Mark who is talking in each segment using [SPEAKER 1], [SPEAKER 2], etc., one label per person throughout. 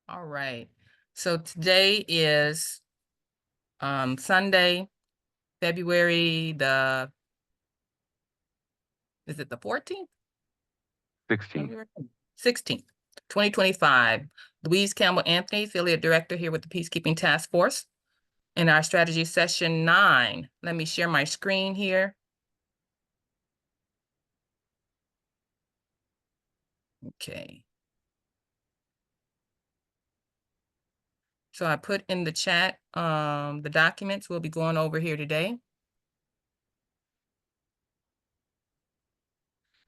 [SPEAKER 1] All right. So today is Sunday, February is it the 14th?
[SPEAKER 2] 16.
[SPEAKER 1] 16th, 2025. Louise Campbell Anthony, Affiliate Director here with the Peacekeeping Task Force. In our strategy session 9. Let me share my screen here. Okay. So I put in the chat the documents we'll be going over here today.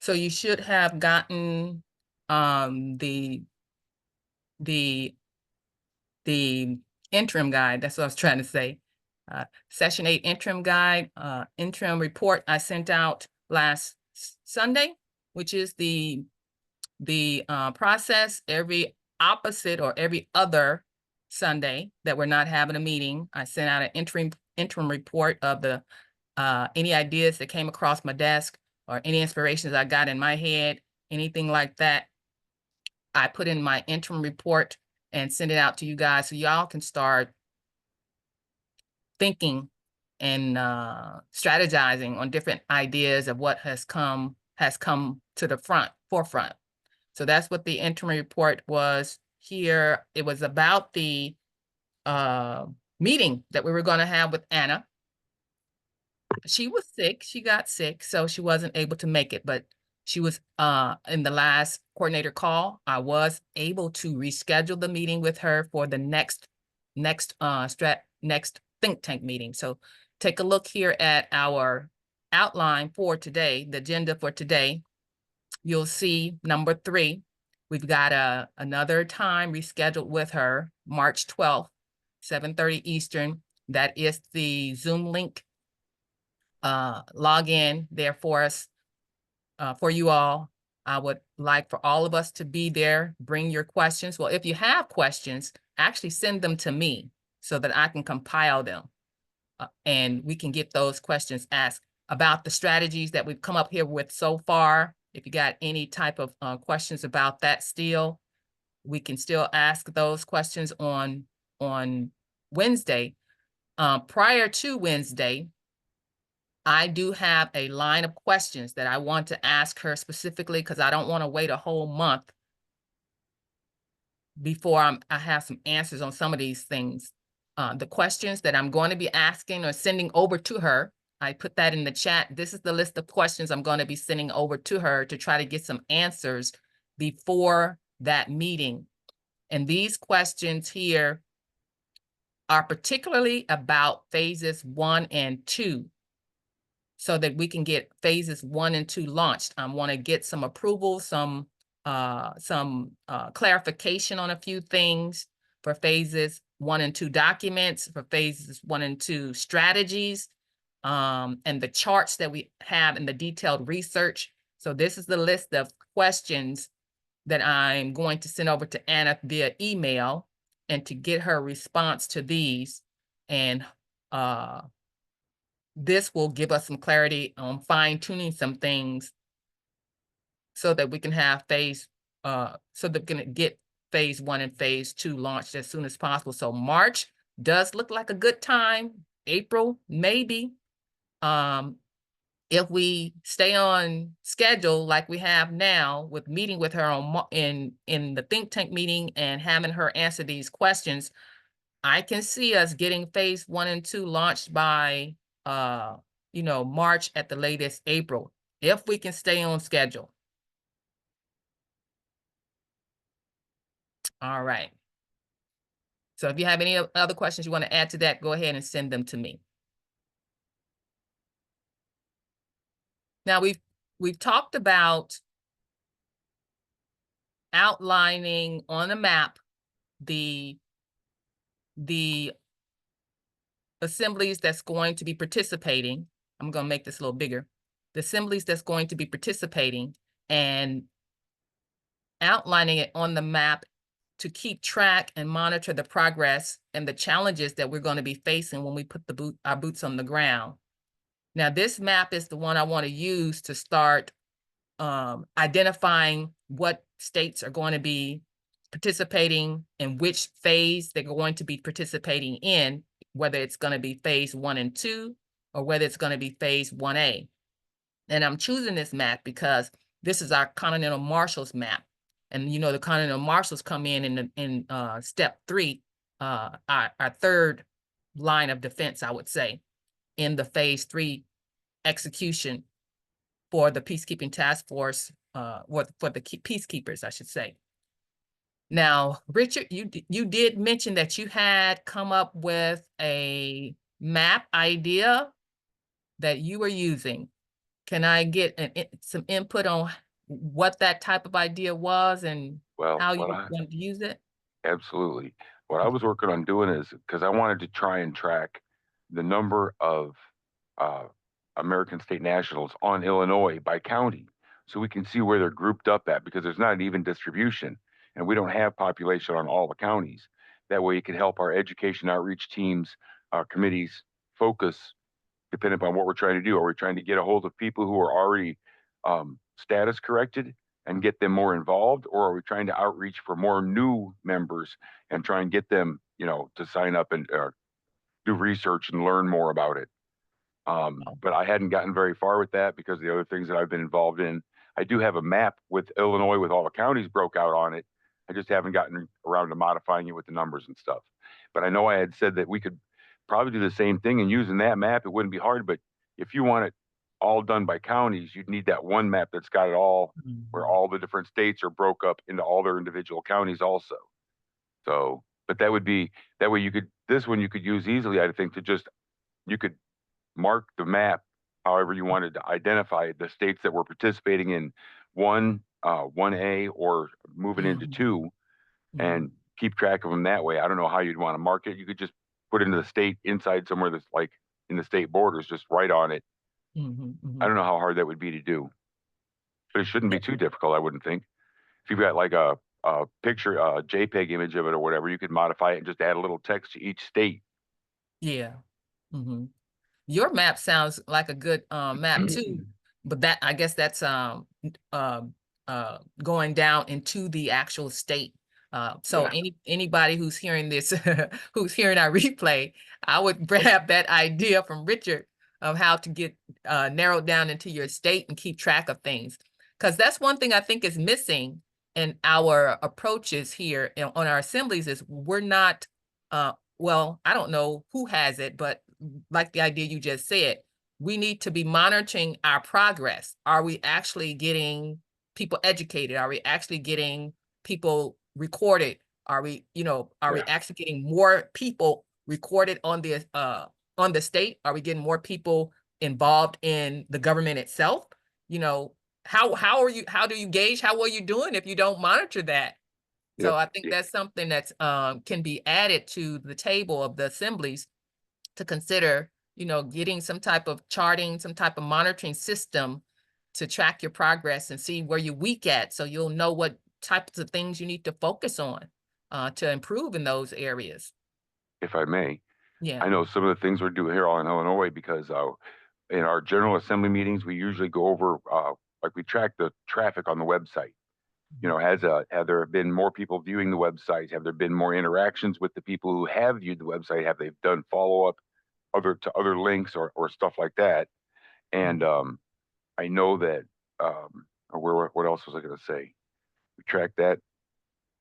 [SPEAKER 1] So you should have gotten the interim guide. That's what I was trying to say. Session 8 interim guide, interim report I sent out last Sunday, which is the process every opposite or every other Sunday that we're not having a meeting. I sent out an interim report of the any ideas that came across my desk or any inspirations I got in my head, anything like that. I put in my interim report and send it out to you guys so y'all can start thinking and strategizing on different ideas of what has come to the forefront. So that's what the interim report was here. It was about the meeting that we were going to have with Anna. She was sick. She got sick, so she wasn't able to make it, but she was in the last coordinator call. I was able to reschedule the meeting with her for the next think tank meeting. So take a look here at our outline for today, the agenda for today. You'll see number 3. We've got another time rescheduled with her, March 12th, 7:30 Eastern. That is the Zoom link log in there for us, for you all. I would like for all of us to be there. Bring your questions. Well, if you have questions, actually send them to me so that I can compile them and we can get those questions asked about the strategies that we've come up here with so far. If you got any type of questions about that still, we can still ask those questions on Wednesday. Prior to Wednesday, I do have a line of questions that I want to ask her specifically because I don't want to wait a whole month before I have some answers on some of these things. The questions that I'm going to be asking or sending over to her, I put that in the chat. This is the list of questions I'm going to be sending over to her to try to get some answers before that meeting. And these questions here are particularly about phases 1 and 2 so that we can get phases 1 and 2 launched. I want to get some approval, some clarification on a few things for phases 1 and 2 documents, for phases 1 and 2 strategies, and the charts that we have in the detailed research. So this is the list of questions that I'm going to send over to Anna via email and to get her response to these. And this will give us some clarity on fine-tuning some things so that we can have so that we can get phase 1 and phase 2 launched as soon as possible. So March does look like a good time. April, maybe. If we stay on schedule like we have now with meeting with her in the think tank meeting and having her answer these questions, I can see us getting phase 1 and 2 launched by March at the latest, April, if we can stay on schedule. All right. So if you have any other questions you want to add to that, go ahead and send them to me. Now we've talked about outlining on a map the assemblies that's going to be participating. I'm going to make this a little bigger. The assemblies that's going to be participating and outlining it on the map to keep track and monitor the progress and the challenges that we're going to be facing when we put our boots on the ground. Now, this map is the one I want to use to start identifying what states are going to be participating in which phase they're going to be participating in, whether it's going to be phase 1 and 2, or whether it's going to be phase 1A. And I'm choosing this map because this is our Continental Marshals map. And you know, the Continental Marshals come in step 3, our third line of defense, I would say, in the phase 3 execution for the peacekeeping task force, for the peacekeepers, I should say. Now, Richard, you did mention that you had come up with a map idea that you were using. Can I get some input on what that type of idea was and
[SPEAKER 2] Well,
[SPEAKER 1] how you want to use it?
[SPEAKER 2] absolutely. What I was working on doing is because I wanted to try and track the number of uh, American state nationals on Illinois by county, so we can see where they're grouped up at, because there's not an even distribution, and we don't have population on all the counties. That way, it can help our education outreach teams, committees focus depending upon what we're trying to do. Are we trying to get a hold of people who are already status corrected and get them more involved, or are we trying to outreach for more new members and try and get them, to sign up and do research and learn more about it? But I hadn't gotten very far with that because of the other things that I've been involved in. I do have a map with Illinois with all the counties broke out on it. I just haven't gotten around to modifying it with the numbers and stuff. But I know I had said that we could probably do the same thing, and using that map, it wouldn't be hard. But if you want it all done by counties, you'd need that one map that's got it all, where all the different states are broke up into all their individual counties also. So, but that way this one you could use easily, I think, you could mark the map however you wanted to identify the states that were participating in 1A or moving into 2, and keep track of them that way. I don't know how you'd want to mark it. You could just put into the state inside somewhere that's like in the state borders, just write on it. I don't know how hard that would be to do, but it shouldn't be too difficult, I wouldn't think. If you've got like a picture, a JPEG image of it or whatever, you could modify it and just add a little text to each state.
[SPEAKER 1] Yeah. Your map sounds like a good map too, but that, I guess that's going down into the actual state. So
[SPEAKER 2] Yeah.
[SPEAKER 1] anybody who's hearing this, who's hearing our replay, I would grab that idea from Richard of how to get narrowed down into your state and keep track of things. Because that's one thing I think is missing in our approaches here on our assemblies is we're not, well, I don't know who has it, but like the idea you just said, we need to be monitoring our progress. Are we actually getting people educated? Are we actually getting people recorded? Are we, are we actually getting more people recorded on the state? Are we getting more people involved in the government itself? How do you gauge how well you're doing if you don't monitor that? So I think that's something that's can be added to the table of the assemblies to consider, getting some type of charting, some type of monitoring system to track your progress and see where you're weak at, so you'll know what types of things you need to focus on to improve in those areas.
[SPEAKER 2] If I may,
[SPEAKER 1] Yeah.
[SPEAKER 2] I know some of the things we're doing here in Illinois because in our General Assembly meetings, we usually go over, like we track the traffic on the website. Have there been more people viewing the website? Have there been more interactions with the people who have viewed the website? Have they done follow-up to other links or stuff like that? And I know that, what else was I going to say? We track that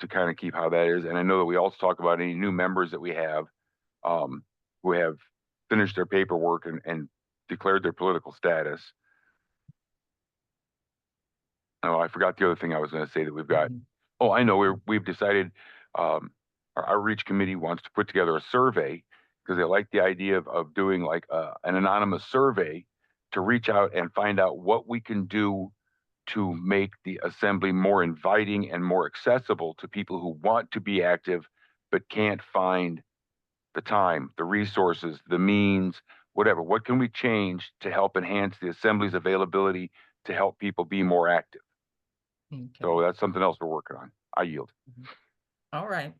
[SPEAKER 2] to kind of keep how that is. And I know that we also talk about any new members that we have who have finished their paperwork and declared their political status. Oh, I forgot the other thing I was going to say that we've got. Oh, I know we've decided our outreach committee wants to put together a survey because they like the idea of doing like an anonymous survey to reach out and find out what we can do to make the assembly more inviting and more accessible to people who want to be active but can't find the time, the resources, the means, whatever. What can we change to help enhance the assembly's availability to help people be more active?
[SPEAKER 1] Okay.
[SPEAKER 2] So that's something else we're working on. I yield.
[SPEAKER 1] All right.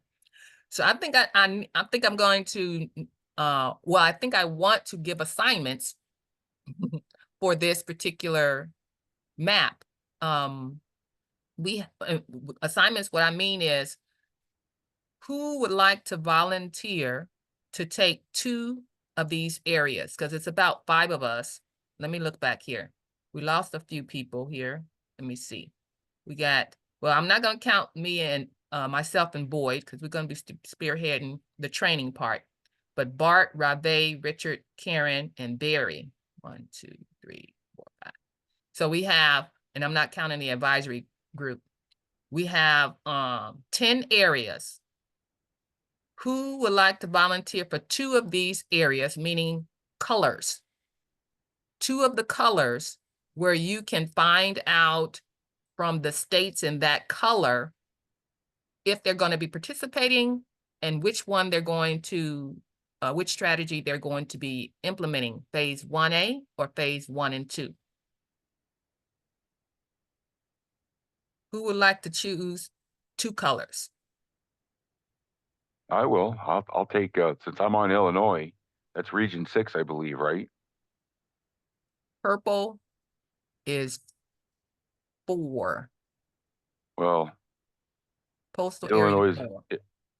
[SPEAKER 1] So I think I think I'm going to well, I think I want to give assignments for this particular map. Assignments, what I mean is Who would like to volunteer to take 2 of these areas? Because it's about 5 of us. Let me look back here. We lost a few people here. Let me see. We got, well, I'm not going to count me and myself and Boyd because we're going to be spearheading the training part. But Bart, Rave, Richard, Karen, and Barry. 1, 2, 3, 4, 5. So we have, and I'm not counting the advisory group, we have 10 areas. Who would like to volunteer for 2 of these areas, meaning colors? 2 of the colors where you can find out from the states in that color if they're going to be participating and which one they're going to, which strategy they're going to be implementing, phase 1A or phase 1 and 2. Who would like to choose 2 colors?
[SPEAKER 2] I will. I'll take, since I'm on Illinois, that's Region 6, I believe, right?
[SPEAKER 1] Purple is 4.
[SPEAKER 2] Well,
[SPEAKER 1] Postal area
[SPEAKER 2] Illinois is
[SPEAKER 1] 4.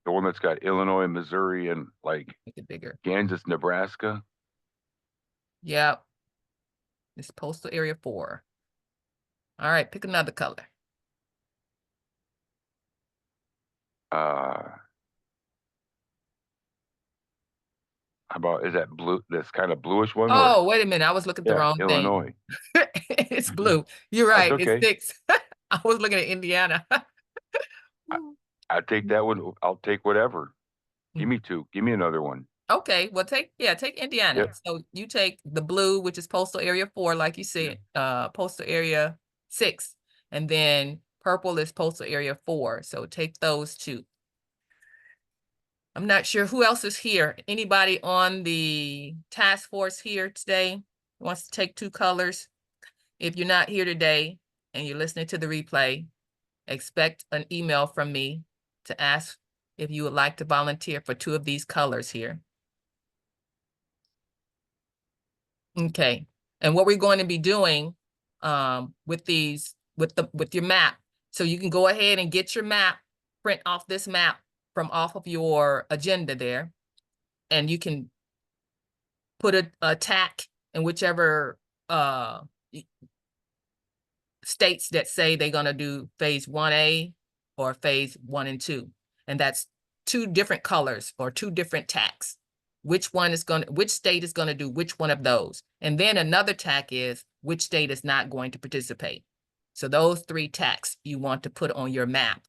[SPEAKER 2] the one that's got Illinois, Missouri, and like
[SPEAKER 1] Make it bigger.
[SPEAKER 2] Kansas, Nebraska.
[SPEAKER 1] Yep. It's postal area 4. All right, pick another color.
[SPEAKER 2] How about, is that blue? This kind of bluish one, or
[SPEAKER 1] Oh, wait a minute. I was looking at the
[SPEAKER 2] yeah,
[SPEAKER 1] wrong thing.
[SPEAKER 2] Illinois.
[SPEAKER 1] It's blue. You're
[SPEAKER 2] That's
[SPEAKER 1] right. It's
[SPEAKER 2] okay.
[SPEAKER 1] 6. I was looking at Indiana.
[SPEAKER 2] I take that one. I'll take whatever. Give me 2. Give me another one.
[SPEAKER 1] Okay, well, take Indiana.
[SPEAKER 2] Yep.
[SPEAKER 1] So you take the blue, which is postal area 4, like you said, postal area 6, and then purple is postal area 4. So take those 2. I'm not sure who else is here. Anybody on the task force here today wants to take 2 colors? If you're not here today and you're listening to the replay, expect an email from me to ask if you would like to volunteer for 2 of these colors here. Okay, and what we're going to be doing with these, with your map, so you can go ahead and get your map, print off this map from off of your agenda there, and you can put a tack in whichever states that say they're going to do phase 1A or phase 1 and 2. And that's 2 different colors or 2 different tacks. Which state is going to do which one of those? And then another tack is which state is not going to participate. So those 3 tacks you want to put on your map.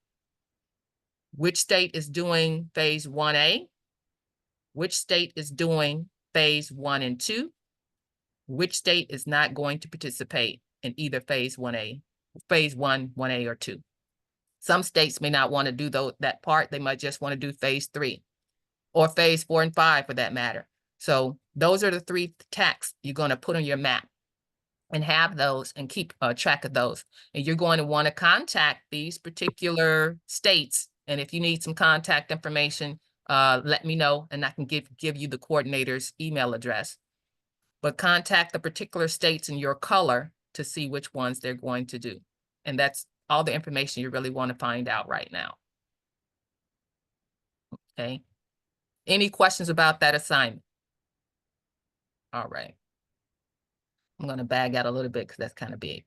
[SPEAKER 1] Which state is doing phase 1A? Which state is doing phase 1 and 2? Which state is not going to participate in either phase 1A, phase 1, 1A, or 2. Some states may not want to do that part. They might just want to do phase 3 or phase 4 and 5 for that matter. So those are the 3 tacks you're going to put on your map and have those and keep track of those. And you're going to want to contact these particular states. And if you need some contact information, let me know and I can give you the coordinator's email address. But contact the particular states in your color to see which ones they're going to do. And that's all the information you really want to find out right now. Okay. Any questions about that assignment? All right. I'm going to bag out a little bit because that's kind of big.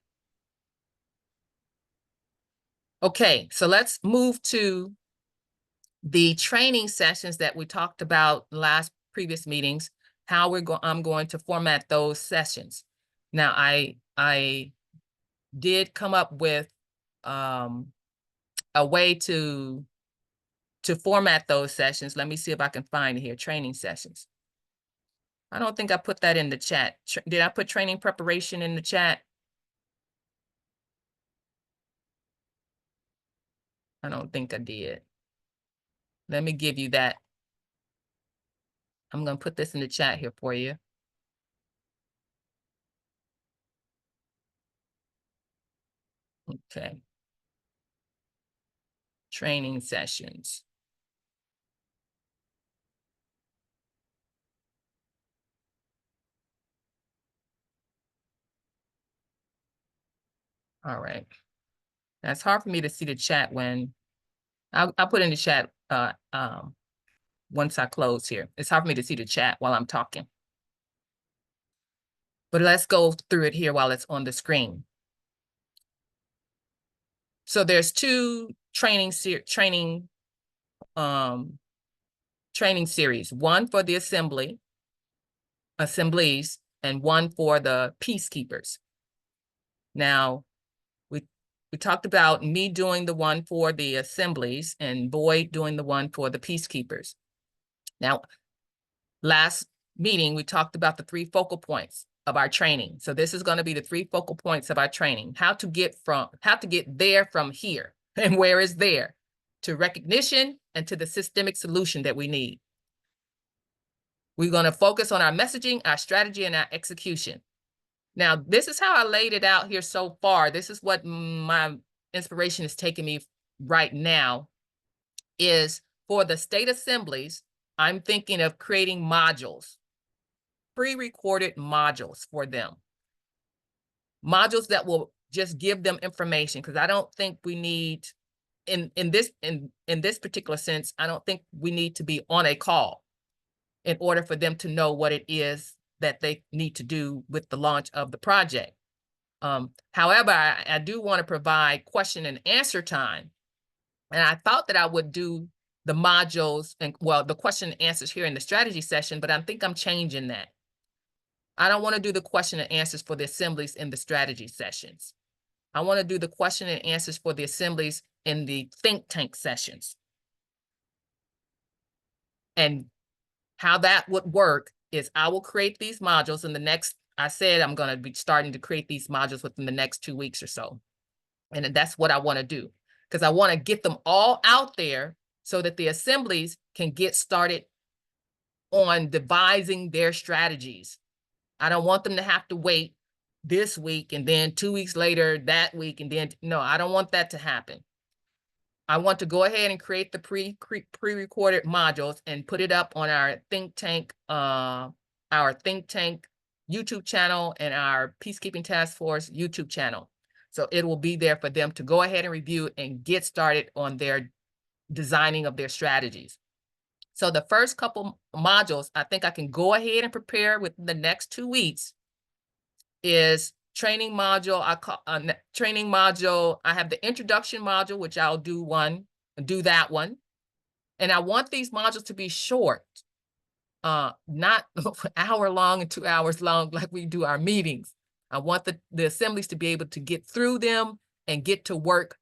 [SPEAKER 1] Okay, so let's move to the training sessions that we talked about last previous meetings, how I'm going to format those sessions. Now, I did come up with a way to format those sessions. Let me see if I can find it here, training sessions. I don't think I put that in the chat. Did I put training preparation in the chat? I don't think I did. Let me give you that. I'm going to put this in the chat here for you. Okay. Training sessions. All right. That's hard for me to see the chat when I'll put in the chat once I close here. It's hard for me to see the chat while I'm talking. But let's go through it here while it's on the screen. So there's two training series, one for the assemblies, and one for the peacekeepers. Now, we talked about me doing the one for the assemblies and Boyd doing the one for the peacekeepers. Now, last meeting, we talked about the 3 focal points of our training. So this is going to be the 3 focal points of our training. How to get there from here, and where is there, to recognition and to the systemic solution that we need. We're going to focus on our messaging, our strategy, and our execution. Now, this is how I laid it out here so far. This is what my inspiration is taking me right now, is for the state assemblies, I'm thinking of creating modules, pre-recorded modules for them. Modules that will just give them information, because I don't think we need, in this particular sense, I don't think we need to be on a call in order for them to know what it is that they need to do with the launch of the project. However, I do want to provide question and answer time. And I thought that I would do the modules and, well, the question and answers here in the strategy session, but I think I'm changing that. I don't want to do the question and answers for the assemblies in the strategy sessions. I want to do the question and answers for the assemblies in the think tank sessions. And how that would work is I will create these modules in the next, I said I'm going to be starting to create these modules within the next 2 weeks or so. And that's what I want to do, because I want to get them all out there so that the assemblies can get started on devising their strategies. I don't want them to have to wait this week and then 2 weeks later, that week, and then, no, I don't want that to happen. I want to go ahead and create the pre-recorded modules and put it up on our think tank YouTube channel and our Peacekeeping Task Force YouTube channel. So it will be there for them to go ahead and review and get started on their designing of their strategies. So the first couple modules, I think I can go ahead and prepare within the next 2 weeks, is training module. I call training module. I have the introduction module, which I'll do that one. And I want these modules to be short, not hour long and 2 hours long like we do our meetings. I want the assemblies to be able to get through them and get to work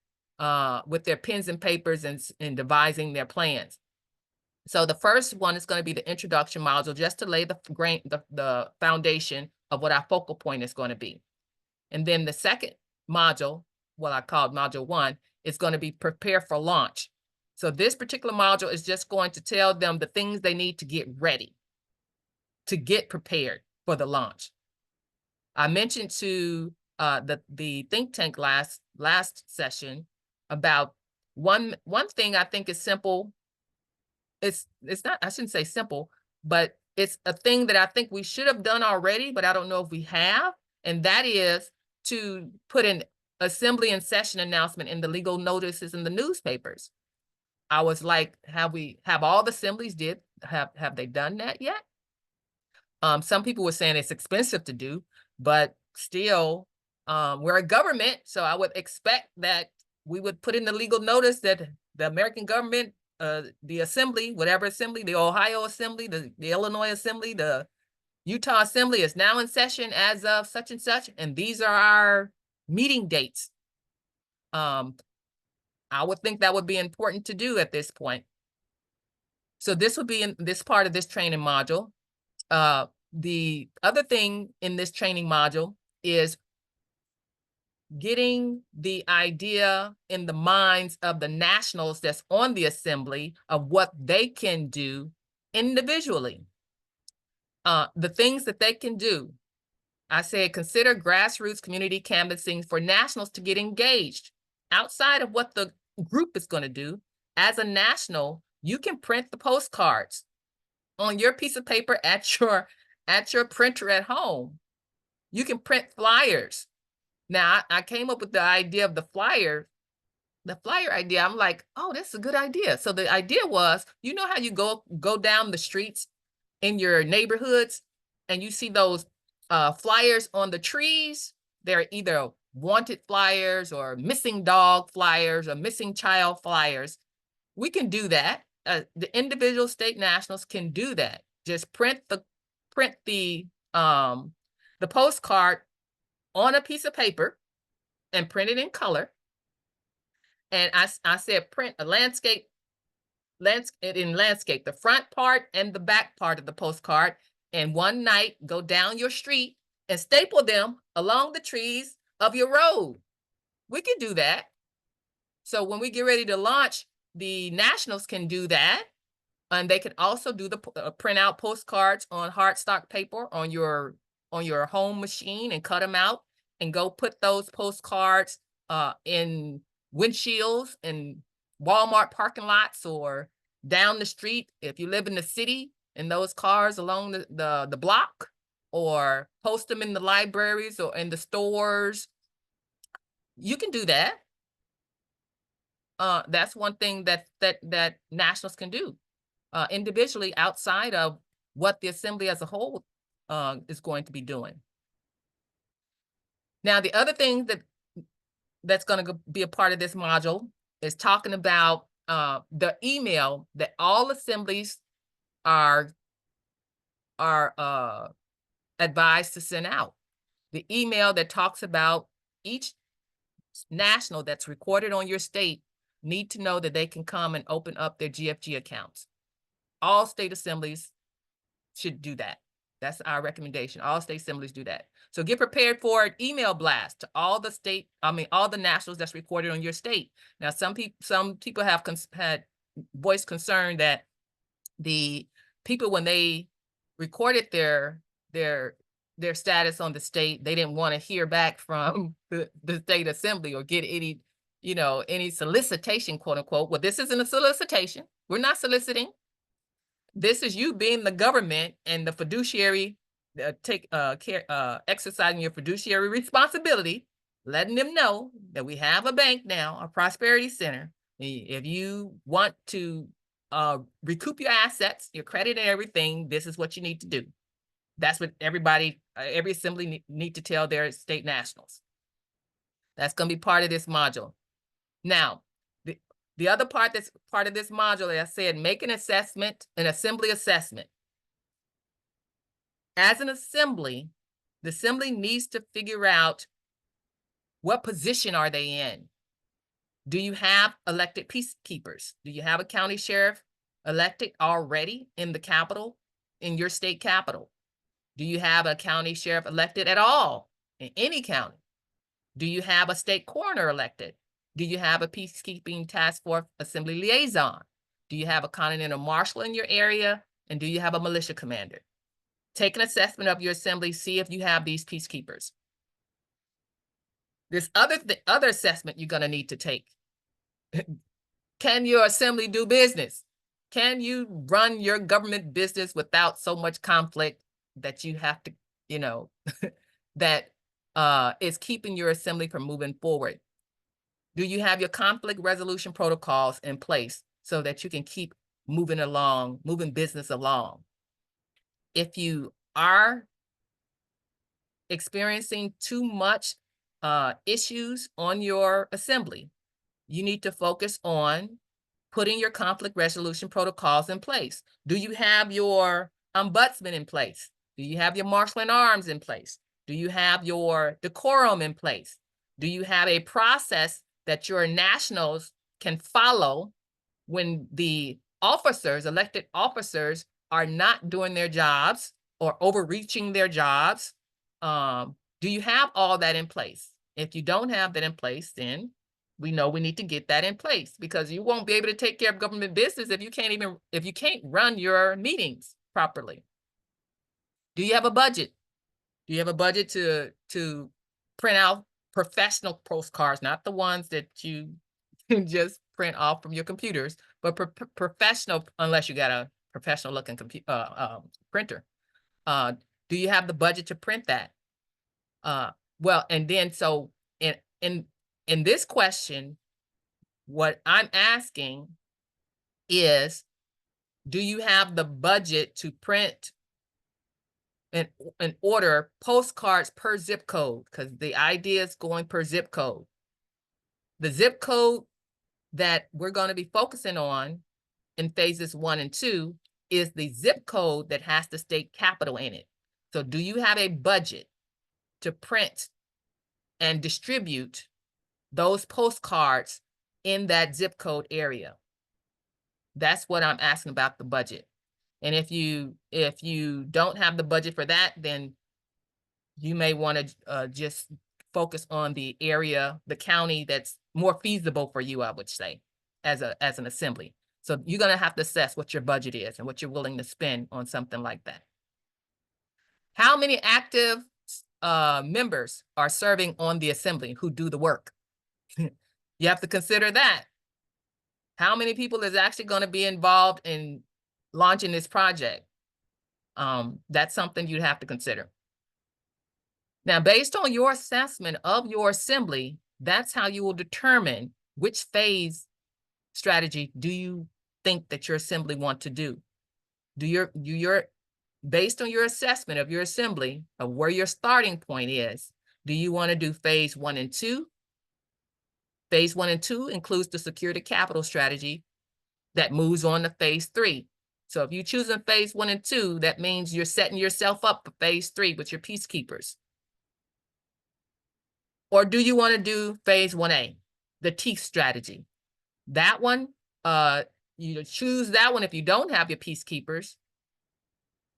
[SPEAKER 1] with their pens and papers and devising their plans. So the first one is going to be the introduction module, just to lay the foundation of what our focal point is going to be. And then the second module, what I called module 1, is going to be prepare for launch. So this particular module is just going to tell them the things they need to get ready, to get prepared for the launch. I mentioned to the think tank last session about one thing I think is simple. It's not, I shouldn't say simple, but it's a thing that I think we should have done already, but I don't know if we have. And that is to put an assembly and session announcement in the legal notices in the newspapers. I was like, have all the assemblies have they done that yet? Some people were saying it's expensive to do, but still, we're a government. So I would expect that we would put in the legal notice that the American government, the assembly, whatever assembly, the Ohio assembly, the Illinois assembly, the Utah assembly is now in session as of such and such, and these are our meeting dates. I would think that would be important to do at this point. So this would be in this part of this training module. The other thing in this training module is getting the idea in the minds of the nationals that's on the assembly of what they can do individually. The things that they can do. I said, consider grassroots community canvassing for nationals to get engaged. Outside of what the group is going to do, as a national, you can print the postcards on your piece of paper at your printer at home. You can print flyers. Now, I came up with the idea of the flyer the flyer idea, I'm like, oh, that's a good idea. So the idea was, you know how you go down the streets in your neighborhoods and you see those flyers on the trees? They're either wanted flyers or missing dog flyers or missing child flyers. We can do that. The individual state nationals can do that. Just print the postcard on a piece of paper and print it in color. And I said print a landscape in landscape, the front part and the back part of the postcard. And one night, go down your street and staple them along the trees of your road. We can do that. So when we get ready to launch, the nationals can do that. And they can also do the print out postcards on hardstock paper on your home machine and cut them out and go put those postcards in windshields and Walmart parking lots or down the street if you live in the city, in those cars along the block, or post them in the libraries or in the stores. You can do that. That's one thing that nationals can do individually outside of what the assembly as a whole is going to be doing. Now, the other thing that's going to be a part of this module is talking about the email that all assemblies are advised to send out. The email that talks about each national that's recorded on your state need to know that they can come and open up their GFG accounts. All state assemblies should do that. That's our recommendation. All state assemblies do that. So get prepared for an email blast to all the nationals that's recorded on your state. Now, some people have had voiced concern that the people, when they recorded their status on the state, they didn't want to hear back from the state assembly or get any solicitation, quote unquote. Well, this isn't a solicitation. We're not soliciting. This is you being the government and the fiduciary, exercising your fiduciary responsibility, letting them know that we have a bank now, a prosperity center. If you want to recoup your assets, your credit and everything, this is what you need to do. That's what every assembly need to tell their state nationals. That's going to be part of this module. Now, the other part that's part of this module, as I said, make an assembly assessment. As an assembly, the assembly needs to figure out what position are they in. Do you have elected peacekeepers? Do you have a county sheriff elected already in the capital, in your state capital? Do you have a county sheriff elected at all in any county? Do you have a state coroner elected? Do you have a peacekeeping task force assembly liaison? Do you have a continental marshal in your area? And do you have a militia commander? Take an assessment of your assembly, see if you have these peacekeepers. This other assessment you're going to need to take. Can your assembly do business? Can you run your government business without so much conflict that you have to, that is keeping your assembly from moving forward? Do you have your conflict resolution protocols in place so that you can keep moving business along? If you are experiencing too much issues on your assembly, you need to focus on putting your conflict resolution protocols in place. Do you have your ombudsman in place? Do you have your marshal in arms in place? Do you have your decorum in place? Do you have a process that your nationals can follow when the elected officers, are not doing their jobs or overreaching their jobs? Do you have all that in place? If you don't have that in place, then we know we need to get that in place, because you won't be able to take care of government business if you can't run your meetings properly. Do you have a budget? Do you have a budget to print out professional postcards, not the ones that you can just print off from your computers, but professional, unless you got a professional looking printer. Do you have the budget to print that? Well, and then so in this question, What I'm asking is, do you have the budget to print and order postcards per zip code? Because the idea is going per zip code. The zip code that we're going to be focusing on in phases 1 and 2 is the zip code that has the state capital in it. So do you have a budget to print and distribute those postcards in that zip code area? That's what I'm asking about the budget. And if you don't have the budget for that, then you may want to just focus on the area, the county that's more feasible for you, I would say, as an assembly. So you're going to have to assess what your budget is and what you're willing to spend on something like that. How many active members are serving on the assembly who do the work? You have to consider that. How many people is actually going to be involved in launching this project? That's something you'd have to consider. Now, based on your assessment of your assembly, that's how you will determine which phase strategy do you think that your assembly want to do. Based on your assessment of your assembly, of where your starting point is, do you want to do phase 1 and 2? Phase 1 and 2 includes the security capital strategy that moves on to phase 3. So if you choose in phase 1 and 2, that means you're setting yourself up for phase 3 with your peacekeepers. Or do you want to do phase 1A, the teeth strategy? That one, you choose that one if you don't have your peacekeepers,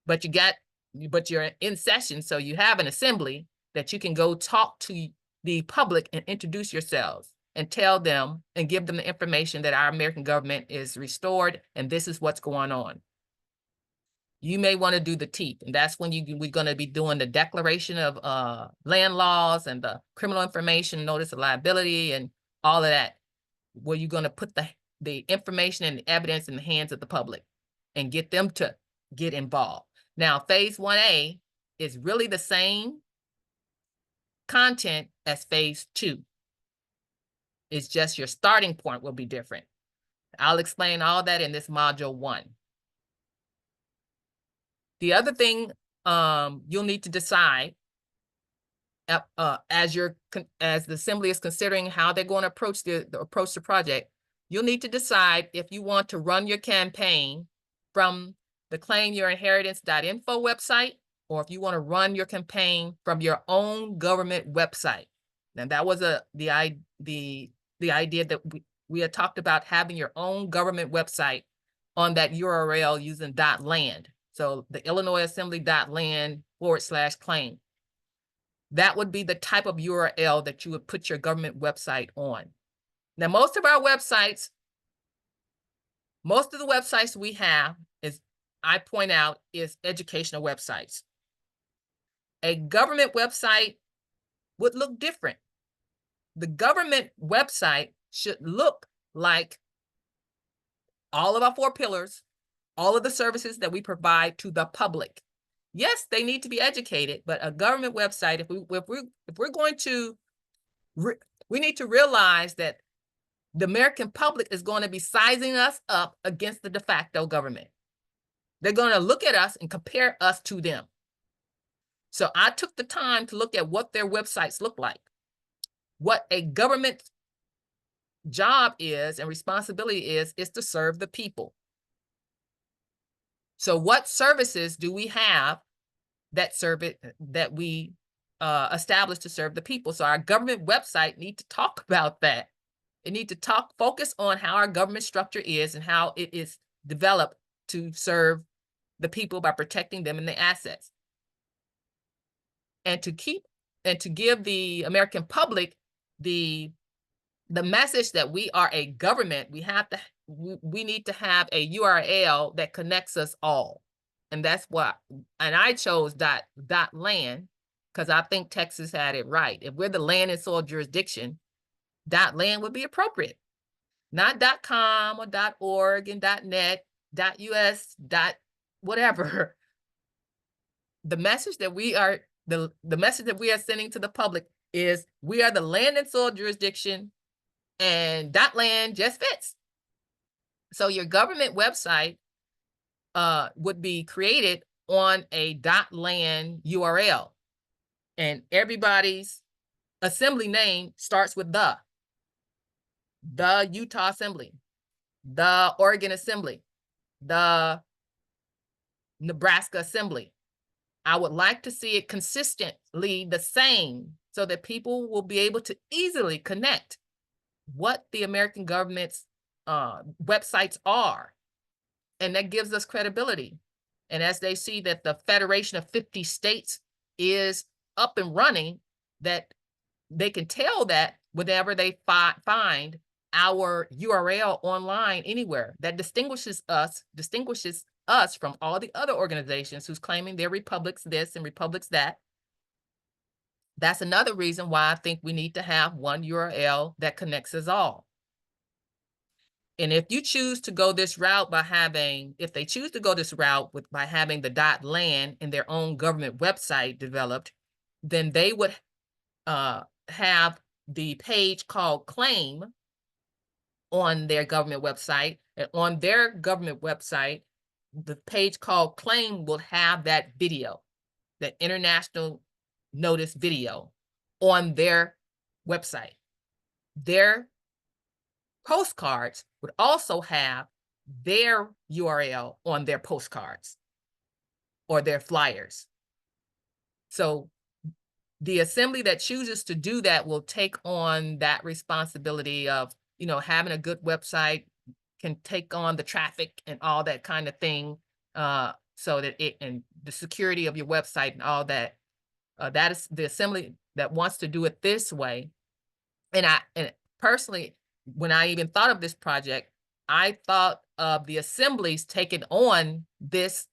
[SPEAKER 1] but you're in session, so you have an assembly that you can go talk to the public and introduce yourselves and tell them and give them the information that our American government is restored and this is what's going on. You may want to do the teeth, and that's when we're going to be doing the declaration of land laws and the criminal information, notice of liability, and all of that, where you're going to put the information and the evidence in the hands of the public and get them to get involved. Now, phase 1A is really the same content as phase 2. It's just your starting point will be different. I'll explain all that in this module 1. The other thing you'll need to decide as the assembly is considering how they're going to approach the project, you'll need to decide if you want to run your campaign from the claimyourinheritance.info website, or if you want to run your campaign from your own government website. And that was the idea that we had talked about, having your own government website on that URL using .land. So the Illinois Assembly.land/claim. That would be the type of URL that you would put your government website on. Now, most of the websites we have, I point out, is educational websites. A government website would look different. The government website should look like all of our 4 pillars, all of the services that we provide to the public. Yes, they need to be educated, but a government website, if we're going to, we need to realize that the American public is going to be sizing us up against the de facto government. They're going to look at us and compare us to them. So I took the time to look at what their websites look like, what a government job is and responsibility is to serve the people. So what services do we have that we establish to serve the people? So our government website need to talk about that. It need to focus on how our government structure is and how it is developed to serve the people by protecting them and their assets. And to give the American public the message that we are a government, we need to have a URL that connects us all. And that's and I chose .land because I think Texas had it right. If we're the land and soil jurisdiction, .land would be appropriate. Not .com or .org and .net, .us, whatever. The message that we are the message that we are sending to the public is we are the land and soil jurisdiction, and .land just fits. So your government website would be created on a .land URL, and everybody's assembly name starts with the Utah Assembly, the Oregon Assembly, the Nebraska Assembly. I would like to see it consistently the same so that people will be able to easily connect what the American government's websites are. And that gives us credibility. And as they see that the Federation of 50 states is up and running, that they can tell that whenever they find our URL online anywhere. That distinguishes us from all the other organizations who's claiming they're republics this and republics that. That's another reason why I think we need to have one URL that connects us all. And if you choose to go this route by having, if they choose to go this route by having the .land in their own government website developed, then they would have the page called Claim on their government website. And on their government website, the page called Claim will have that video, that international notice video on their website. Their postcards would also have their URL on their postcards or their flyers. So the assembly that chooses to do that will take on that responsibility of, you know, having a good website, can take on the traffic and all that kind of thing, so that it, and the security of your website and all that. That is the assembly that wants to do it this way. And personally, when I even thought of this project, I thought of the assemblies taking on this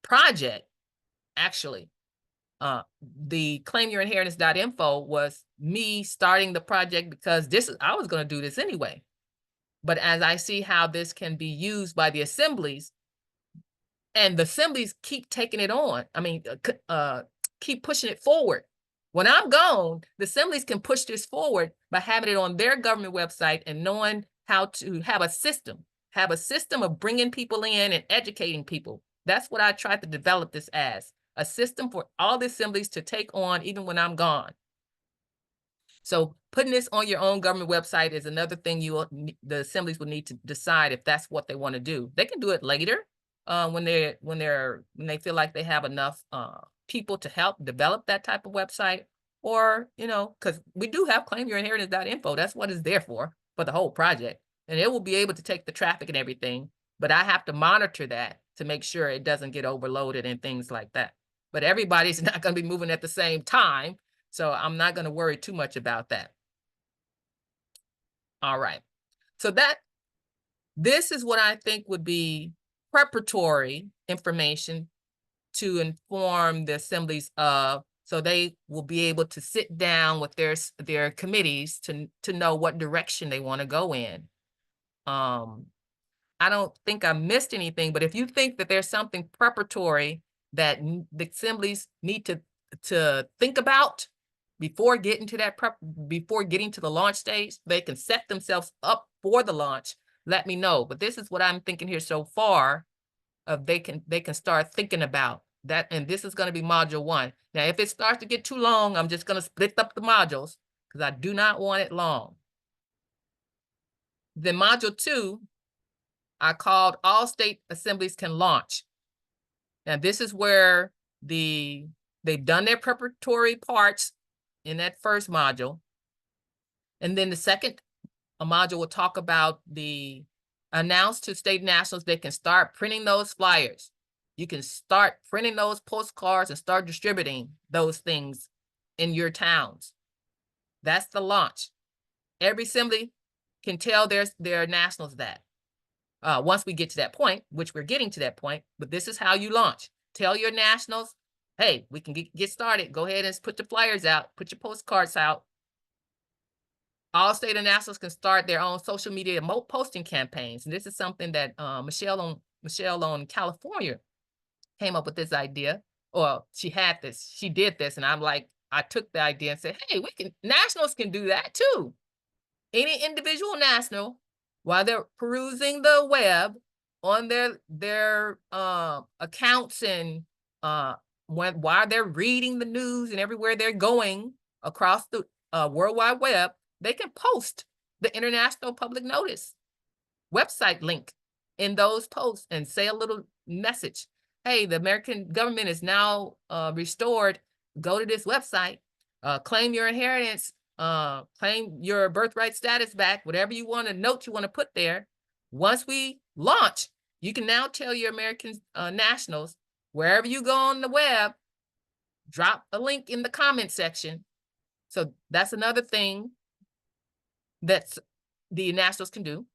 [SPEAKER 1] project. Actually, the claimyourinheritance.info was me starting the project because I was going to do this anyway. But as I see how this can be used by the assemblies, and the assemblies keep taking it on, I mean, keep pushing it forward. When I'm gone, the assemblies can push this forward by having it on their government website and knowing how to have a system of bringing people in and educating people. That's what I tried to develop this as, a system for all the assemblies to take on even when I'm gone. So putting this on your own government website is another thing the assemblies will need to decide if that's what they want to do. They can do it later when they feel like they have enough people to help develop that type of website, or, you know, because we do have claimyourinheritance.info. That's what it's there for the whole project. And it will be able to take the traffic and everything, but I have to monitor that to make sure it doesn't get overloaded and things like that. But everybody's not going to be moving at the same time, so I'm not going to worry too much about that. All right. So this is what I think would be preparatory information to inform the assemblies of, so they will be able to sit down with their committees to know what direction they want to go in. I don't think I missed anything, but if you think that there's something preparatory that the assemblies need to think about before getting to the launch stage, they can set themselves up for the launch, let me know. But this is what I'm thinking here so far, of they can start thinking about that. And this is going to be module 1. Now, if it starts to get too long, I'm just going to split up the modules because I do not want it long. Then module 2, I called All State Assemblies Can Launch. Now, this is where they've done their preparatory parts in that first module. And then the second module will talk about the announce to state nationals they can start printing those flyers. You can start printing those postcards and start distributing those things in your towns. That's the launch. Every assembly can tell their nationals that. Once we get to that point, which we're getting to that point, but this is how you launch. Tell your nationals, hey, we can get started. Go ahead and put the flyers out, put your postcards out. All state and nationals can start their own social media posting campaigns. And this is something that Michelle on California came up with this idea, or she did this. And I'm like, I took the idea and said, hey, nationals can do that too. any individual national, while they're perusing the web on their accounts and while they're reading the news and everywhere they're going across the World Wide Web, they can post the International Public Notice website link in those posts and say a little message. Hey, the American government is now restored. Go to this website, claim your inheritance, claim your birthright status back, whatever you want, a note you want to put there. Once we launch, you can now tell your American nationals, wherever you go on the web, drop a link in the comment section. So that's another thing that the nationals can do.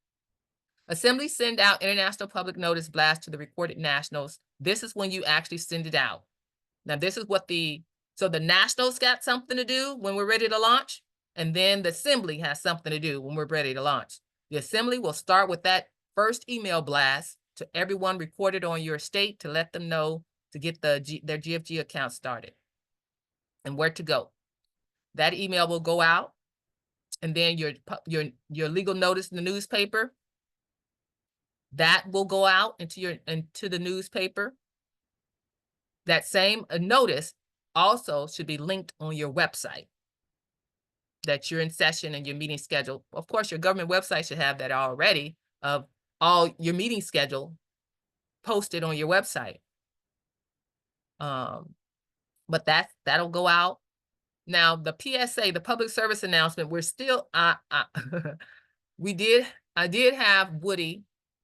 [SPEAKER 1] Assembly send out international public notice blast to the recorded nationals. This is when you actually send it out. Now, this is what so the nationals got something to do when we're ready to launch, and then the assembly has something to do when we're ready to launch. The assembly will start with that first email blast to everyone recorded on your state to let them know to get their GFG account started and where to go. That email will go out, and then your legal notice in the newspaper, that will go out into the newspaper. That same notice also should be linked on your website that you're in session and your meeting schedule. Of course, your government website should have that already, of all your meeting schedule posted on your website. But that'll go out. Now, the PSA, the public service announcement, we're still, I did have Woody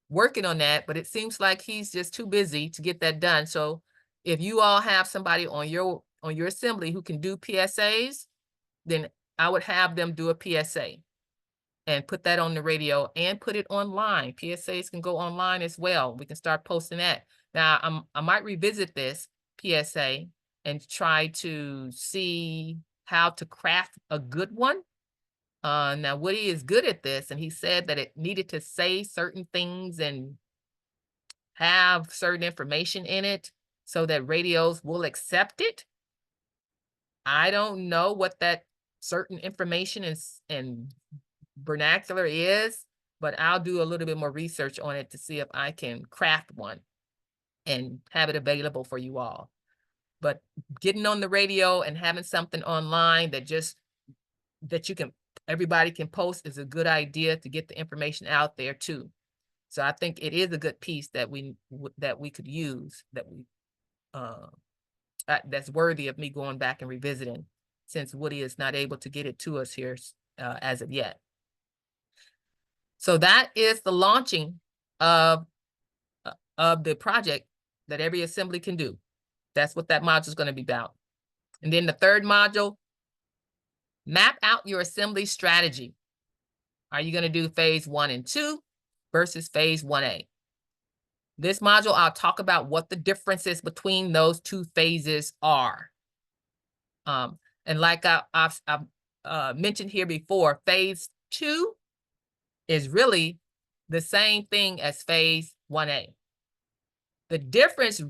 [SPEAKER 1] working on that, but it seems like he's just too busy to get that done. So if you all have somebody on your assembly who can do PSAs, then I would have them do a PSA and put that on the radio and put it online. PSAs can go online as well. We can start posting that. Now, I might revisit this PSA and try to see how to craft a good one. Now, Woody is good at this, and he said that it needed to say certain things and have certain information in it so that radios will accept it. I don't know what that certain information is and vernacular is, but I'll do a little bit more research on it to see if I can craft one and have it available for you all. But getting on the radio and having something online that everybody can post is a good idea to get the information out there too. So I think it is a good piece that we could use, that's worthy of me going back and revisiting, since Woody is not able to get it to us here as of yet. So that is the launching of the project that every assembly can do. That's what that module is going to be about. And then the third module, map out your assembly strategy. Are you going to do phase 1 and 2 versus phase 1A? This module, I'll talk about what the differences between those two phases are. And like I've mentioned here before, phase 2 is really the same thing as phase 1A. The difference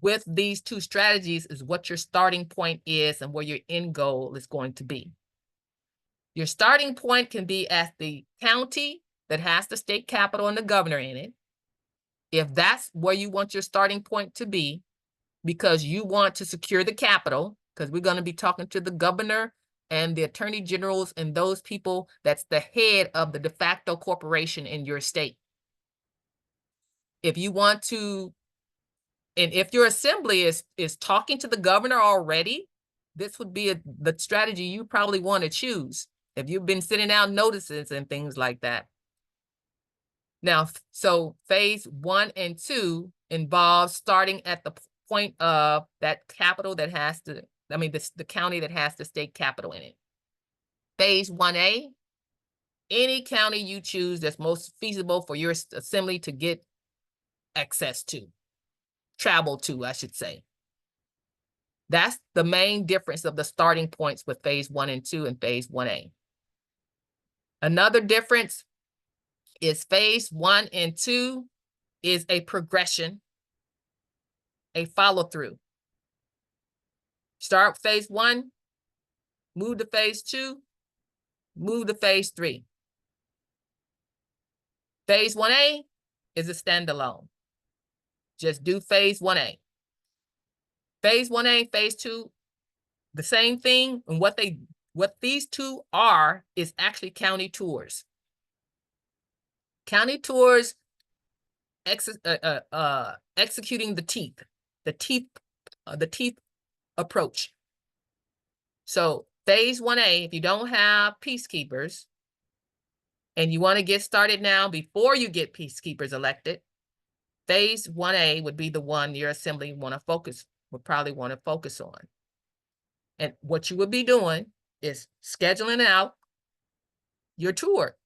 [SPEAKER 1] with these two strategies is what your starting point is and where your end goal is going to be. Your starting point can be at the county that has the state capital and the governor in it. If that's where you want your starting point to be, because you want to secure the capital, because we're going to be talking to the governor and the attorney generals and those people that's the head of the de facto corporation in your state. If you want to, and if your assembly is talking to the governor already, this would be the strategy you probably want to choose if you've been sending out notices and things like that. Now, so phase 1 and 2 involves starting at the point of that capital that has to, the county that has the state capital in it. Phase 1A, any county you choose that's most feasible for your assembly to get access to, travel to, I should say. That's the main difference of the starting points with phase 1 and 2 and phase 1A. Another difference is phase 1 and 2 is a progression, a follow-through. Start phase 1, move to phase 2, Move to phase 3. Phase 1A is a standalone. Just do phase 1A. Phase 1A, phase 2, the same thing. And what these two are is actually county tours. County tours executing the teeth approach. So phase 1A, if you don't have peacekeepers and you want to get started now before you get peacekeepers elected, phase 1A would be the one your assembly would probably want to focus on. And what you would be doing is scheduling out your tour.